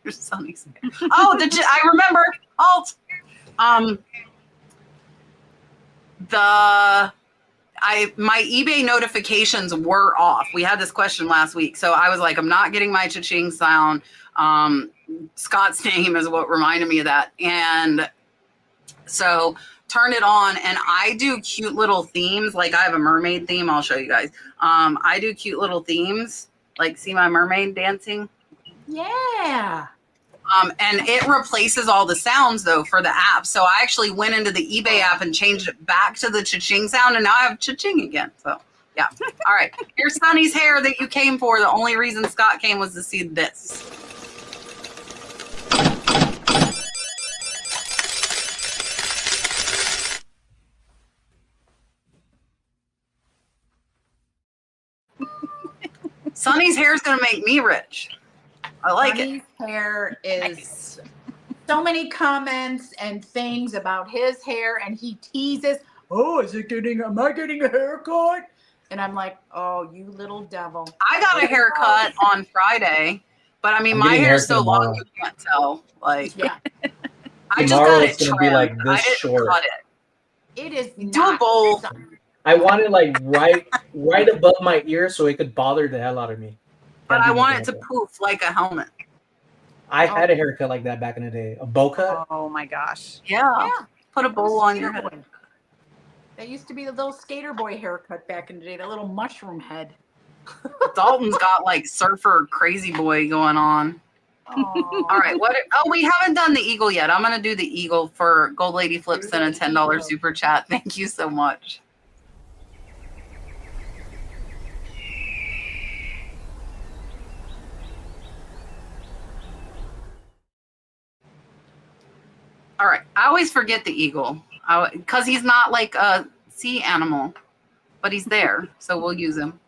Sonny's hair. Oh, I remember. Alt. My eBay notifications were off. We had this question last week. So I was like, I'm not getting my cha-ching sound. Scott's name is what reminded me of that. And so turn it on, and I do cute little themes. Like I have a mermaid theme. I'll show you guys. I do cute little themes. Like see my mermaid dancing? Yeah. And it replaces all the sounds though for the app. So I actually went into the eBay app and changed it back to the cha-ching sound, and now I have cha-ching again. So yeah. All right. Here's Sonny's hair that you came for. The only reason Scott came was to see this. Sonny's hair is going to make me rich. I like Sonny's it. hair is so many comments and things about his hair, and he teases, oh, am I getting a haircut? And I'm like, oh, you little devil. I got a haircut on Friday, but I mean, my hair is so long you can't tell. Like, Yeah. I just got it trimmed. Be like this I didn't short. cut it. It is Do a bowl. I want it like right above my ear so it could bother the hell out of me. But I want it to poof like a helmet. I had a haircut like that back in the day. A bow cut. Oh my gosh. Yeah. Put a bowl on your head. That used to be the little skater boy haircut back in the day, the little mushroom head. Dalton's got like surfer crazy boy going on. Oh. All right. We haven't done the eagle yet. I'm going to do the eagle for Gold Lady Flips and a $10 super chat. Thank you so much. All right. I always forget the eagle because he's not like a sea animal, but he's there. So we'll use him.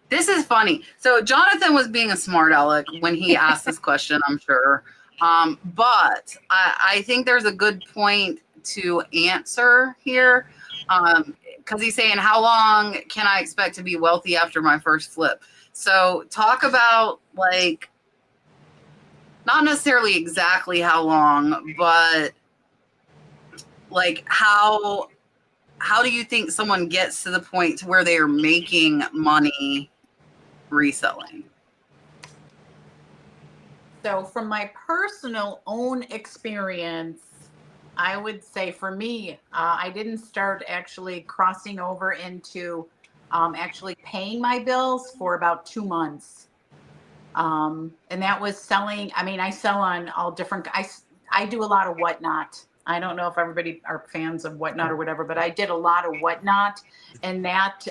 This is funny. So Jonathan was being a smart aleck when he asked this question, I'm sure. But I think there's a good point to answer here. Because he's saying, how long can I expect to be wealthy after my first flip? So talk about like, not necessarily exactly how long, but like how do you think someone gets to the point to where they are making money reselling? So from my personal own experience, I would say for me, I didn't start actually crossing over into actually paying my bills for about 2 months. And that was selling. I mean, I sell on all different, I do a lot of whatnot. I don't know if everybody are fans of whatnot or whatever, but I did a lot of whatnot, and that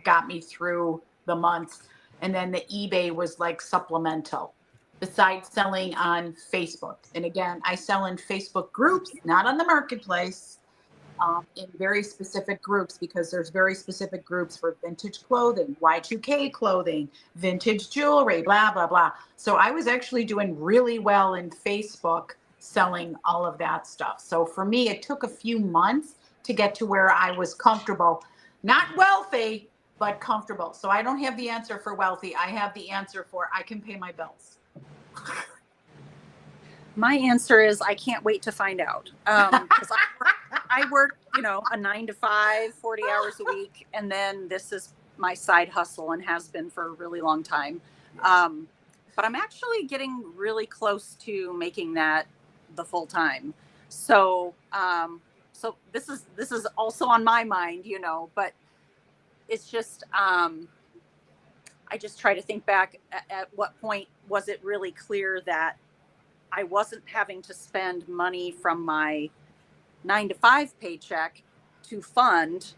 got me through the months. And then the eBay was like supplemental besides selling on Facebook. And again, I sell in Facebook groups, not on the marketplace, in very specific groups, because there's very specific groups for vintage clothing, Y2K clothing, vintage jewelry, blah, blah, blah. So I was actually doing really well in Facebook selling all of that stuff. So for me, it took a few months to get to where I was comfortable, not wealthy, but comfortable. So I don't have the answer for wealthy. I have the answer for I can pay my bills. My answer is I can't wait to find out. Because I work, a 9 to 5, 40 hours a week. And then this is my side hustle and has been for a really long time. But I'm actually getting really close to making that the full time. So, so this is also on my mind, but it's just, I just try to think back at what point was it really clear that I wasn't having to spend money from my 9 to 5 paycheck to fund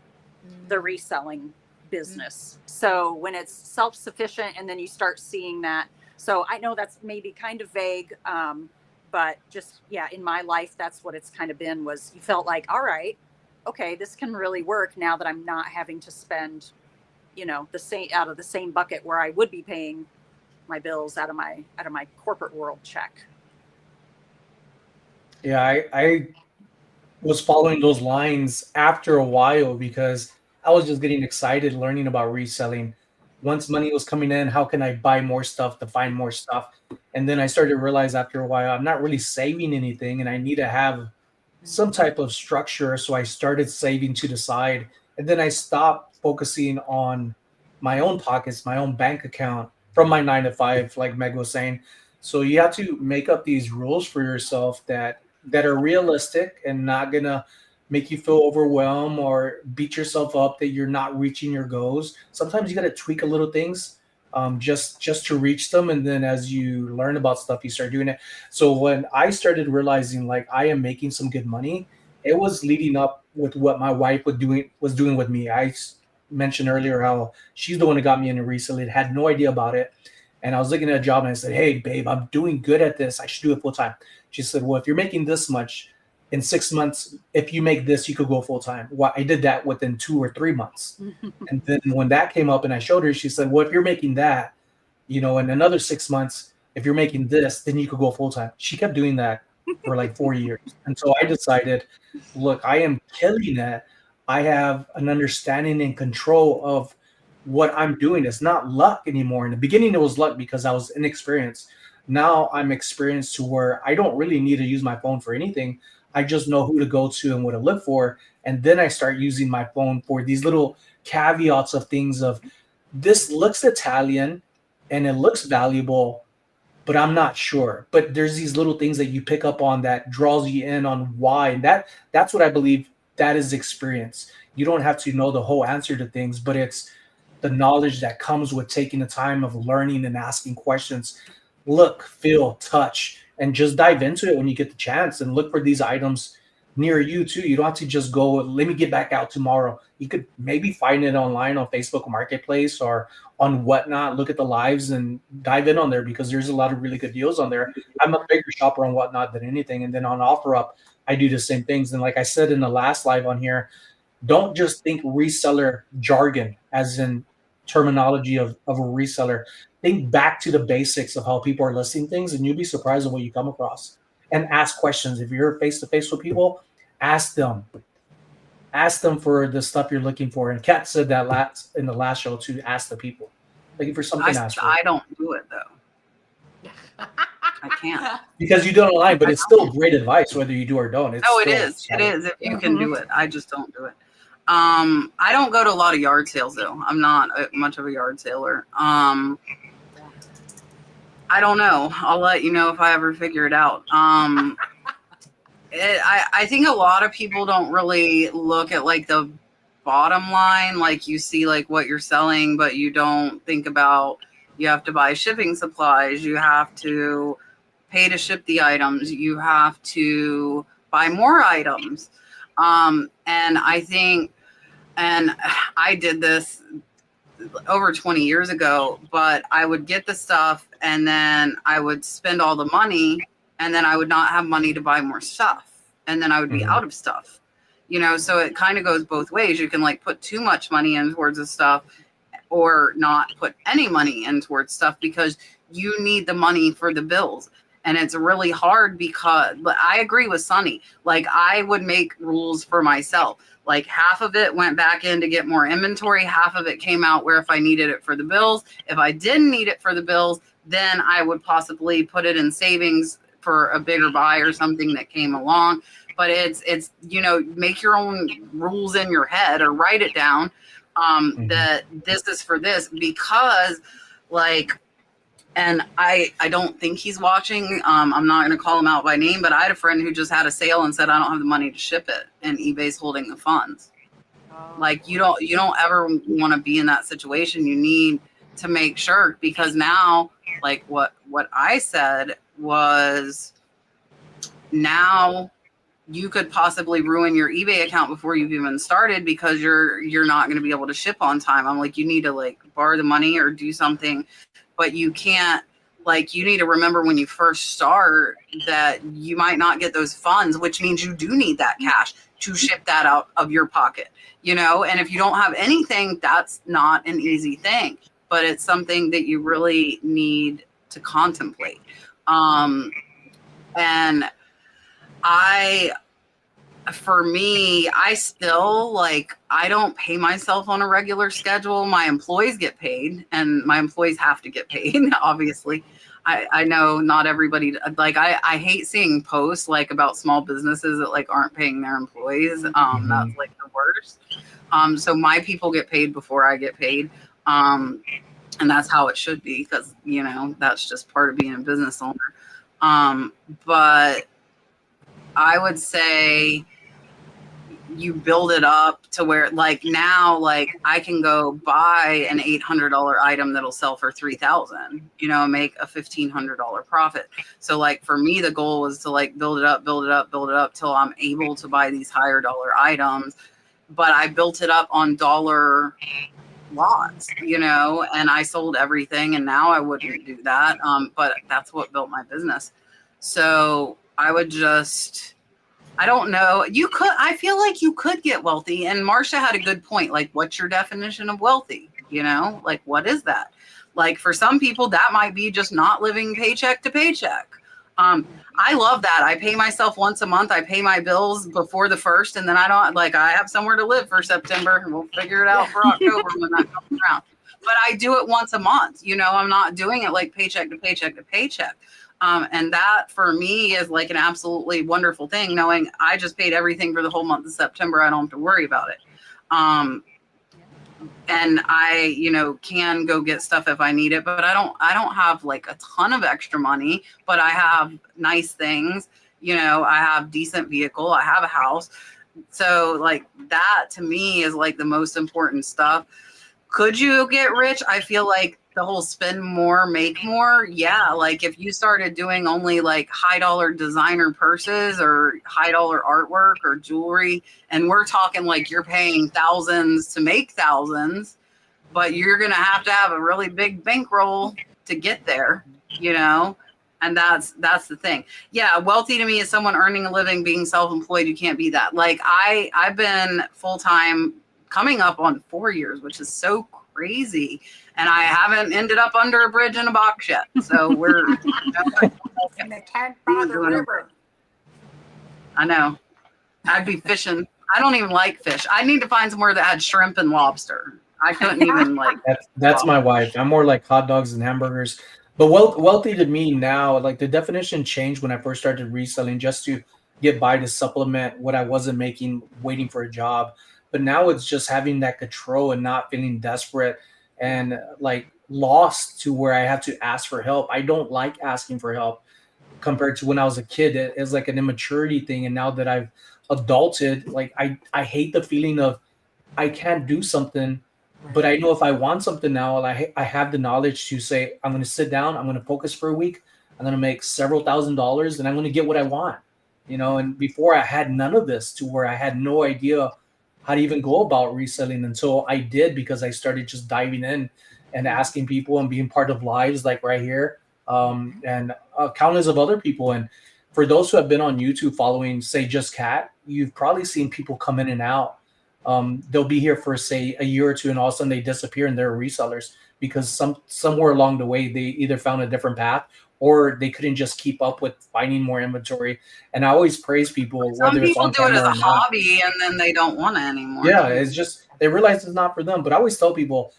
the reselling business. So when it's self-sufficient and then you start seeing that. So I know that's maybe kind of vague, but just, in my life, that's what it's kind of been, was you felt like, all right, okay, this can really work now that I'm not having to spend, the same out of the same bucket where I would be paying my bills out of my corporate world check. Yeah, I was following those lines after a while because I was just getting excited learning about reselling. Once money was coming in, how can I buy more stuff to find more stuff? And then I started to realize after a while, I'm not really saving anything and I need to have some type of structure. So I started saving to the side. And then I stopped focusing on my own pockets, my own bank account from my 9 to 5, like Meg was saying. So you have to make up these rules for yourself that are realistic and not gonna make you feel overwhelmed or beat yourself up that you're not reaching your goals. Sometimes you got to tweak a little things, just to reach them, and then as you learn about stuff, you start doing it. So when I started realizing like I am making some good money, it was leading up with what my wife was doing with me. Mentioned earlier how she's the one that got me into reselling, had no idea about it. And I was looking at a job and I said, "Hey, babe, I'm doing good at this. I should do it full time." She said, "Well, if you're making this much in 6 months, if you make this, you could go full time." Well, I did that within 2 or 3 months. And then when that came up and I showed her, she said, "Well, if you're making that, in another 6 months, if you're making this, then you could go full time." She kept doing that for like 4 years. And so I decided, look, I am killing it. I have an understanding and control of what I'm doing. It's not luck anymore. In the beginning, it was luck because I was inexperienced. Now I'm experienced to where I don't really need to use my phone for anything. I just know who to go to and what to look for. And then I start using my phone for these little caveats of things of this looks Italian and it looks valuable, but I'm not sure. But there's these little things that you pick up on that draws you in on why. And that's what I believe that is experience. You don't have to know the whole answer to things, but it's the knowledge that comes with taking the time of learning and asking questions. Look, feel, touch, and just dive into it when you get the chance and look for these items near you too. You don't have to just go, let me get back out tomorrow. You could maybe find it online on Facebook Marketplace or on Whatnot. Look at the lives and dive in on there because there's a lot of really good deals on there. I'm a bigger shopper on Whatnot than anything. And then on OfferUp, I do the same things. And like I said in the last live on here, don't just think reseller jargon as in terminology of a reseller. Think back to the basics of how people are listing things and you'll be surprised at what you come across. And ask questions. If you're face to face with people, ask them. Ask them for the stuff you're looking for. And Kat said that in the last show to ask the people. Looking for something. I don't do it though. I can't. Because you do it online, but it's still great advice whether you do or don't. It is. It is if you can do it. I just don't do it. I don't go to a lot of yard sales though. I'm not much of a yard sailor. I don't know. I'll let you know if I ever figure it out. I think a lot of people don't really look at like the bottom line. Like you see like what you're selling, but you don't think about you have to buy shipping supplies. You have to pay to ship the items. You have to buy more items. And I think, and I did this over 20 years ago, but I would get the stuff and then I would spend all the money and then I would not have money to buy more stuff. And then I would be out of stuff, so it kind of goes both ways. You can like put too much money in towards the stuff or not put any money in towards stuff because you need the money for the bills. And it's really hard because I agree with Sonny. Like I would make rules for myself. Like half of it went back in to get more inventory. Half of it came out where if I needed it for the bills. If I didn't need it for the bills, then I would possibly put it in savings for a bigger buy or something that came along. But it's make your own rules in your head or write it down that this is for this because like, and I don't think he's watching. I'm not going to call him out by name, but I had a friend who just had a sale and said, I don't have the money to ship it. And eBay's holding the funds. Like you don't ever want to be in that situation. You need to make sure because now like what I said was now you could possibly ruin your eBay account before you've even started because you're not going to be able to ship on time. I'm like, you need to like borrow the money or do something. But you can't, like, you need to remember when you first start that you might not get those funds, which means you do need that cash to ship that out of your pocket, and if you don't have anything, that's not an easy thing, but it's something that you really need to contemplate. And for me, I still I don't pay myself on a regular schedule. My employees get paid and my employees have to get paid. Obviously, I know not everybody I hate seeing posts about small businesses that aren't paying their employees. That's the worst. So my people get paid before I get paid. And that's how it should be because, that's just part of being a business owner. But I would say you build it up to where now I can go buy an $800 item that'll sell for $3,000, and make a $1,500 profit. So for me, the goal was to build it up till I'm able to buy these higher dollar items. But I built it up on dollar lots, and I sold everything, and now I wouldn't do that. But that's what built my business. So I would I don't know. I feel like you could get wealthy. And Marcia had a good point. What's your definition of wealthy? What is that? For some people, that might be just not living paycheck to paycheck. I love that. I pay myself once a month. I pay my bills before the 1st. And then I don't I have somewhere to live for September. We'll figure it out for October when that comes around. But I do it once a month. I'm not doing it paycheck to paycheck to paycheck. And that for me is an absolutely wonderful thing, knowing I just paid everything for the whole month of September. I don't have to worry about it. And I, can go get stuff if I need it, but I don't have a ton of extra money, but I have nice things, I have decent vehicle, I have a house. So that to me is the most important stuff. Could you get rich? I feel like the whole spend more, make more. Yeah. If you started doing only high dollar designer purses or high dollar artwork or jewelry, and we're talking you're paying thousands to make thousands, but you're going to have a really big bankroll to get there, and that's the thing. Yeah. Wealthy to me is someone earning a living, being self-employed. You can't be that. I've been full-time coming up on 4 years, which is so crazy. And I haven't ended up under a bridge in a box yet. So we're in the Tent Father River. I know. I'd be fishing. I don't even like fish. I need to find somewhere that had shrimp and lobster. I couldn't even That's my wife. I'm more like hot dogs and hamburgers. But wealthy to me now, the definition changed when I first started reselling just to get by to supplement what I wasn't making, waiting for a job. But now it's just having that control and not feeling desperate. And lost to where I have to ask for help. I don't like asking for help compared to when I was a kid. It's like an immaturity thing. And now that I've adulted, like I hate the feeling of I can't do something, but I know if I want something now, I have the knowledge to say, I'm going to sit down, I'm going to focus for a week, I'm going to make several $1,000s, and I'm going to get what I want, and before I had none of this, to where I had no idea how to even go about reselling until I did, because I started just diving in and asking people and being part of lives like right here, and countless of other people. And for those who have been on YouTube following, say, just Kat, you've probably seen people come in and out. They'll be here for, say, a year or two, and all of a sudden they disappear and they're resellers because somewhere along the way they either found a different path or they couldn't just keep up with finding more inventory. And I always praise people, Some whether it's people on do it camera as a or not. hobby and then they don't want it anymore. Yeah, it's just they realize it's not for them. But I always tell people,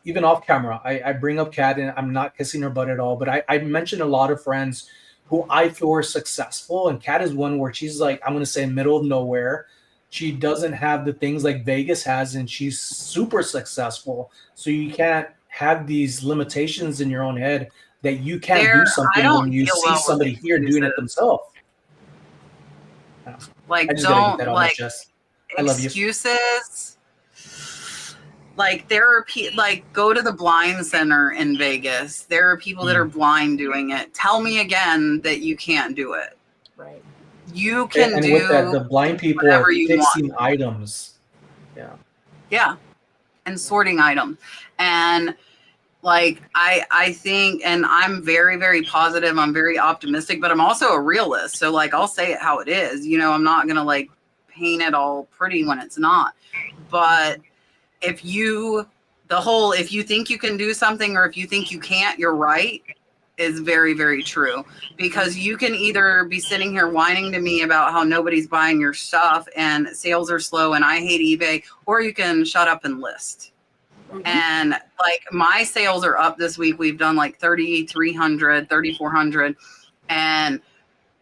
even off camera, I bring up Kat, and I'm not kissing her butt at all. But I mentioned a lot of friends who I feel are successful, and Kat is one where she's like, I'm going to say, middle of nowhere. She doesn't have the things like Vegas has, and she's super successful. So you can't have these limitations in your own head that you can't do I something don't when you deal see well with somebody here doing it excuses. themselves. Like, I just gotta get that don't on my like chest. I love you. excuses. Like, there are like, go to the blind center in Vegas. There are people that are blind doing it. Tell me again that you can't do it. Right. You can And do with that, the blind people whatever are you fixing items. Yeah. And sorting items. And like, I think, and I'm very, very positive. I'm very optimistic, but I'm also a realist. So like, I'll say it how it is. I'm not going to like paint it all pretty when it's not. But if you think you can do something, or if you think you can't, you're right, is very, very true. Because you can either be sitting here whining to me about how nobody's buying your stuff and sales are slow and I hate eBay, or you can shut up and list. Mm-hmm. And like, my sales are up this week. We've done like 3,300, 3,400. And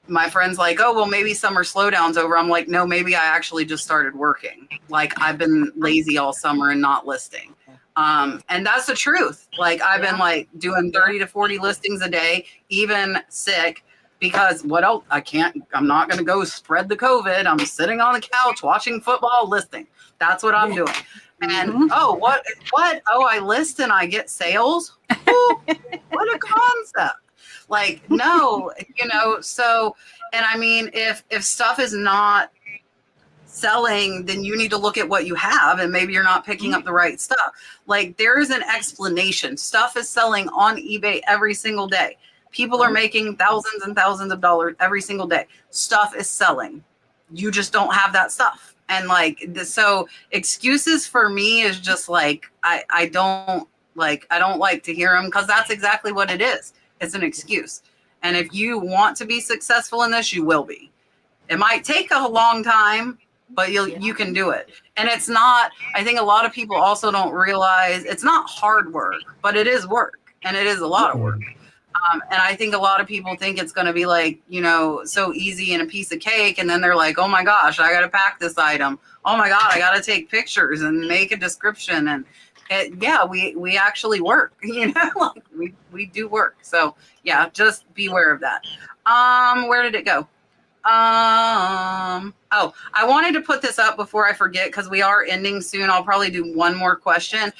my friend's like, oh, well, maybe summer slowdown's over. I'm like, no, maybe I actually just started working. Like, I've been lazy all summer and not listing. And that's the truth. Like, I've been like doing 30 to 40 listings a day, even sick, because what else? I'm not going to go spread the COVID. I'm sitting on the couch watching football, listing. That's what I'm doing. And what? Oh, I list and I get sales. Ooh, what a concept. Like, no, so, and I mean, if stuff is not selling, then you need to look at what you have, and maybe you're not picking up the right stuff. Like, there is an explanation. Stuff is selling on eBay every single day. People are making thousands and thousands of dollars every single day. Stuff is selling. You just don't have that stuff. And like, so excuses for me is just like, I don't like to hear them, because that's exactly what it is. It's an excuse. And if you want to be successful in this, you will be. It might take a long time, but you can do it. And it's not, I think a lot of people also don't realize it's not hard work, but it is work, and it is a lot of work. And I think a lot of people think it's going to be like, so easy and a piece of cake. And then they're like, oh my gosh, I got to pack this item. Oh my God, I got to take pictures and make a description. And we actually work, like we do work. So yeah, just beware of that. Where did it go? I wanted to put this up before I forget, because we are ending soon. I'll probably do one more question.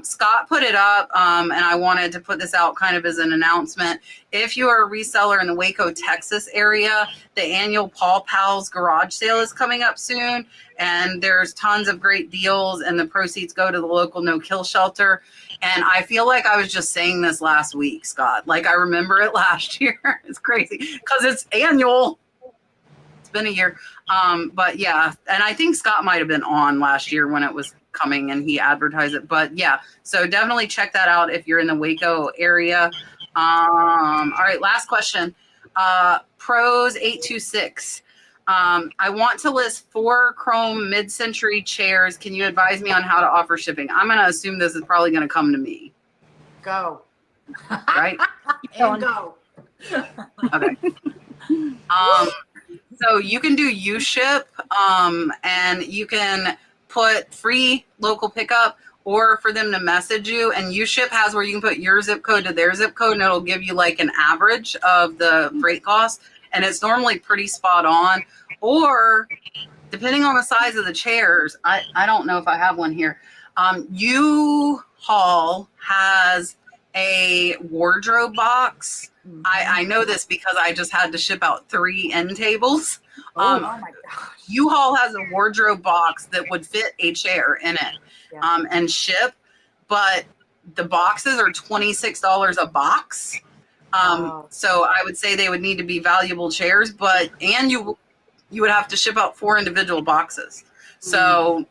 Scott put it up, and I wanted to put this out kind of as an announcement. If you are a reseller in the Waco, Texas area, the annual Paul Powell's garage sale is coming up soon, and there's tons of great deals, and the proceeds go to the local no-kill shelter. And I feel like I was just saying this last week, Scott. Like, I remember it last year. It's crazy because it's annual. Been a year, but yeah, and I think Scott might have been on last year when it was coming and he advertised it. But yeah, so definitely check that out if you're in the Waco area. All right, last question. Pros 826. I want to list 4 chrome mid-century chairs. Can you advise me on how to offer shipping? I'm going to assume this is probably going to come to me. Go. Right? And go. Okay. So you can do U-Ship, and you can put free local pickup, or for them to message you. And UShip has where you can put your zip code to their zip code, and it'll give you like an average of the freight cost. And it's normally pretty spot on. Or depending on the size of the chairs, I don't know if I have one here. U-Haul has a wardrobe box. I know this because I just had to ship out 3 end tables. Oh my gosh. U-Haul has a wardrobe box that would fit a chair in it, and ship, but the boxes are $26 a box. So I would say they would need to be valuable chairs, and you would have to ship out 4 individual boxes. So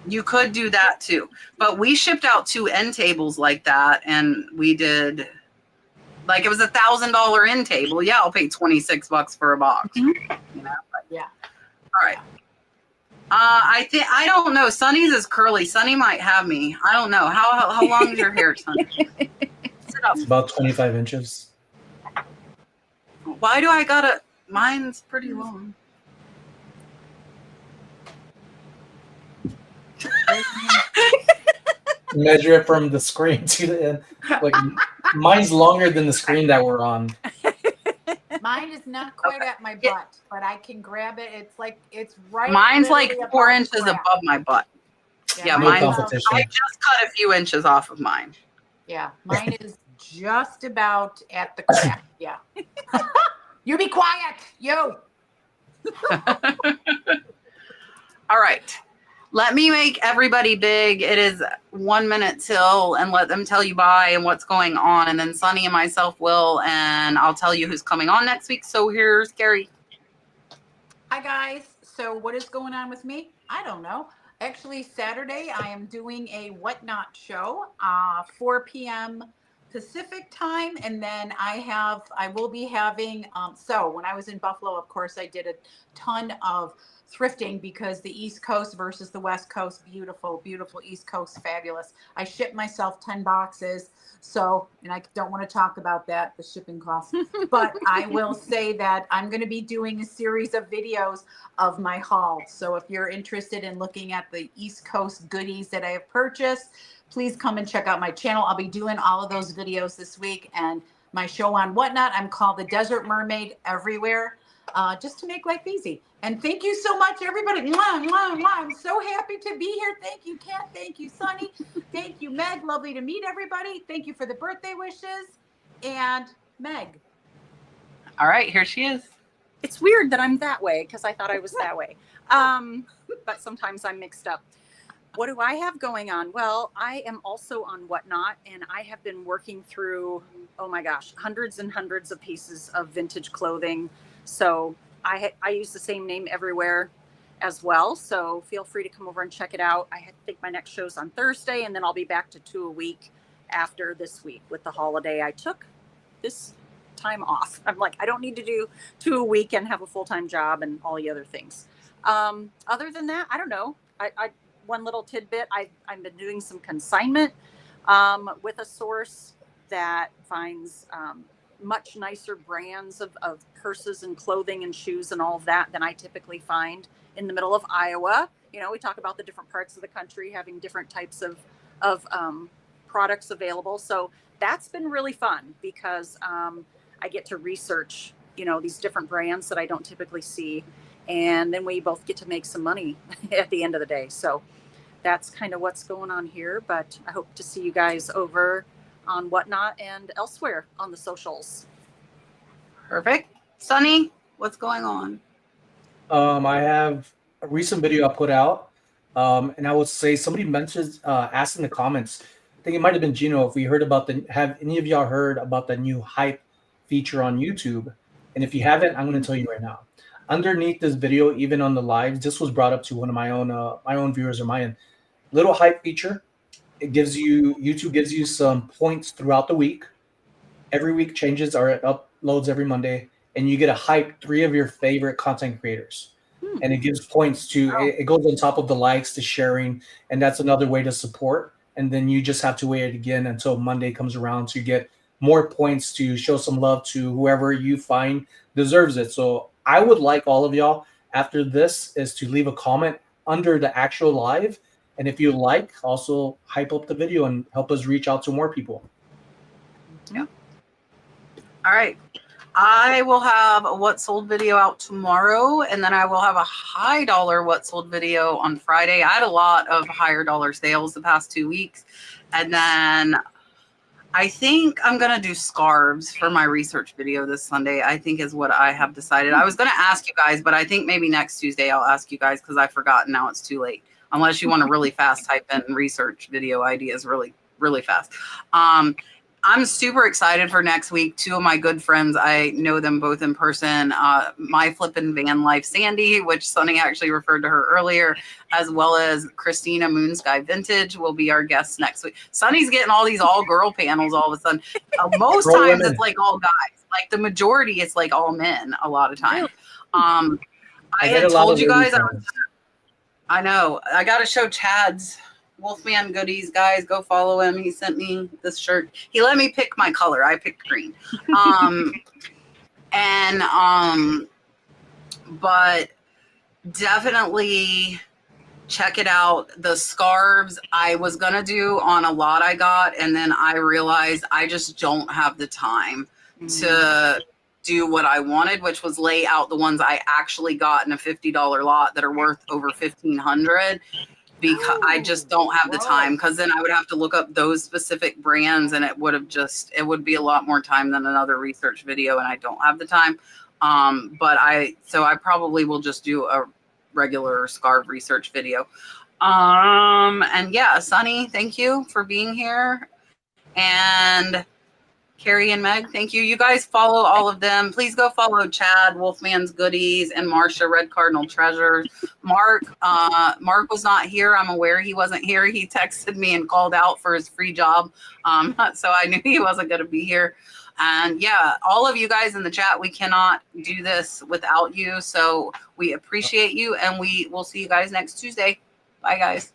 you could do that too. But we shipped out 2 end tables like that, and we did, like, it was $1,000 end table. Yeah, I'll pay $26 for a box. You know? Yeah. All right. I don't know. Sonny's is curly. Sonny might have me. I don't know. How long is your hair, Sonny? Sit up. It's about 25 inches. Why do I gotta? Mine's pretty long. Measure it from the screen to the end. Like, mine's longer than the screen that we're on. Mine is not quite at my butt, but I can grab it. It's right. Mine's like literally 4 above inches crap. above my butt. Yeah, No mine's. competition. I just cut a few inches off of mine. Yeah, mine is just about at the crack. Yeah. You be quiet, you. All right. Let me make everybody big. It is 1 minute till, and let them tell you bye and what's going on. And then Sonny and myself will, and I'll tell you who's coming on next week. So here's Gary. Hi, guys. So what is going on with me? I don't know. Actually, Saturday, I am doing a Whatnot show, 4 p.m. Pacific time. And then I will be having, so when I was in Buffalo, of course, I did a ton of thrifting because the East Coast versus the West Coast, beautiful, beautiful. East Coast, fabulous. I shipped myself 10 boxes. So, and I don't want to talk about that, the shipping costs, but I will say that I'm going to be doing a series of videos of my haul. So if you're interested in looking at the East Coast goodies that I have purchased, please come and check out my channel. I'll be doing all of those videos this week, and my show on Whatnot, I'm called the Desert Mermaid Everywhere, just to make life easy. And thank you so much, everybody. Mwah, mwah, mwah. I'm so happy to be here. Thank you, Kat. Thank you, Sonny. Thank you, Meg. Lovely to meet everybody. Thank you for the birthday wishes. And Meg. All right, here she is. It's weird that I'm that way because I thought I was that way. But sometimes I'm mixed up. What do I have going on? Well, I am also on Whatnot, and I have been working through, oh my gosh, hundreds and hundreds of pieces of vintage clothing. So I use the same name everywhere as well. So feel free to come over and check it out. I think my next show's on Thursday, and then I'll be back to 2 a week after this week with the holiday. I took this time off. I'm like, I don't need to do 2 a week and have a full-time job and all the other things. Other than that, I don't know. I one little tidbit, I've been doing some consignment with a source that finds much nicer brands of purses and clothing and shoes and all of that than I typically find in the middle of Iowa. You know, we talk about the different parts of the country having different types of products available. So that's been really fun because I get to research, you know, these different brands that I don't typically see. And then we both get to make some money at the end of the day. So that's kind of what's going on here. But I hope to see you guys over on Whatnot and elsewhere on the socials. Perfect. Sonny, what's going on? I have a recent video I put out, and I would say somebody mentioned, asked in the comments, I think it might have been Gino, if we heard about have any of y'all heard about the new hype feature on YouTube? And if you haven't, I'm going to tell you right now. Underneath this video, even on the lives, this was brought up to one of my own viewers or mine. Little hype feature. It gives you, YouTube gives you some points throughout the week. Every week changes, or it uploads every Monday, and you get a hype 3 of your favorite content creators. And it gives points to, it goes on top of the likes, the sharing, and that's another way to support. And then you just have to wait again until Monday comes around to get more points to show some love to whoever you find deserves it. So I would like all of y'all after this is to leave a comment under the actual live And if you like, also hype up the video and help us reach out to more people. Yeah. All right. I will have a what sold video out tomorrow, and then I will have a high dollar what sold video on Friday. I had a lot of higher dollar sales the past 2 weeks. And then I think I'm going to do scarves for my research video this Sunday, I think is what I have decided. I was going to ask you guys, but I think maybe next Tuesday I'll ask you guys because I forgot and now it's too late. Unless you want to really fast type in research video ideas really, really fast. I'm super excited for next week. Two of my good friends, I know them both in person. My Flippin' Van Life Sandy, which Sonny actually referred to her earlier, as well as Christina Moonsky Vintage will be our guests next week. Sonny's getting all these all-girl panels all of a sudden. Most times it's like all guys. Like the majority it's like all men a lot of times. I had told you guys, I know. I got to show Chad's Wolfman goodies, guys. Go follow him. He sent me this shirt. He let me pick my color. I picked green. But definitely check it out. The scarves I was going to do on a lot I got, and then I realized I just don't have the time to do what I wanted, which was lay out the ones I actually got in a $50 lot that are worth over $1,500. Because I just don't have the time, because then I would have to look up those specific brands and it would be a lot more time than another research video, and I don't have the time. So I probably will just do a regular scarf research video. And yeah, Sonny, thank you for being here. And Carrie and Meg, thank you. You guys follow all of them. Please go follow Chad, Wolfman's Goodies, and Marsha, Red Cardinal Treasures. Mark was not here. I'm aware he wasn't here. He texted me and called out for his free job. So I knew he wasn't going to be here. And yeah, all of you guys in the chat, we cannot do this without you. So we appreciate you, and we will see you guys next Tuesday. Bye, guys.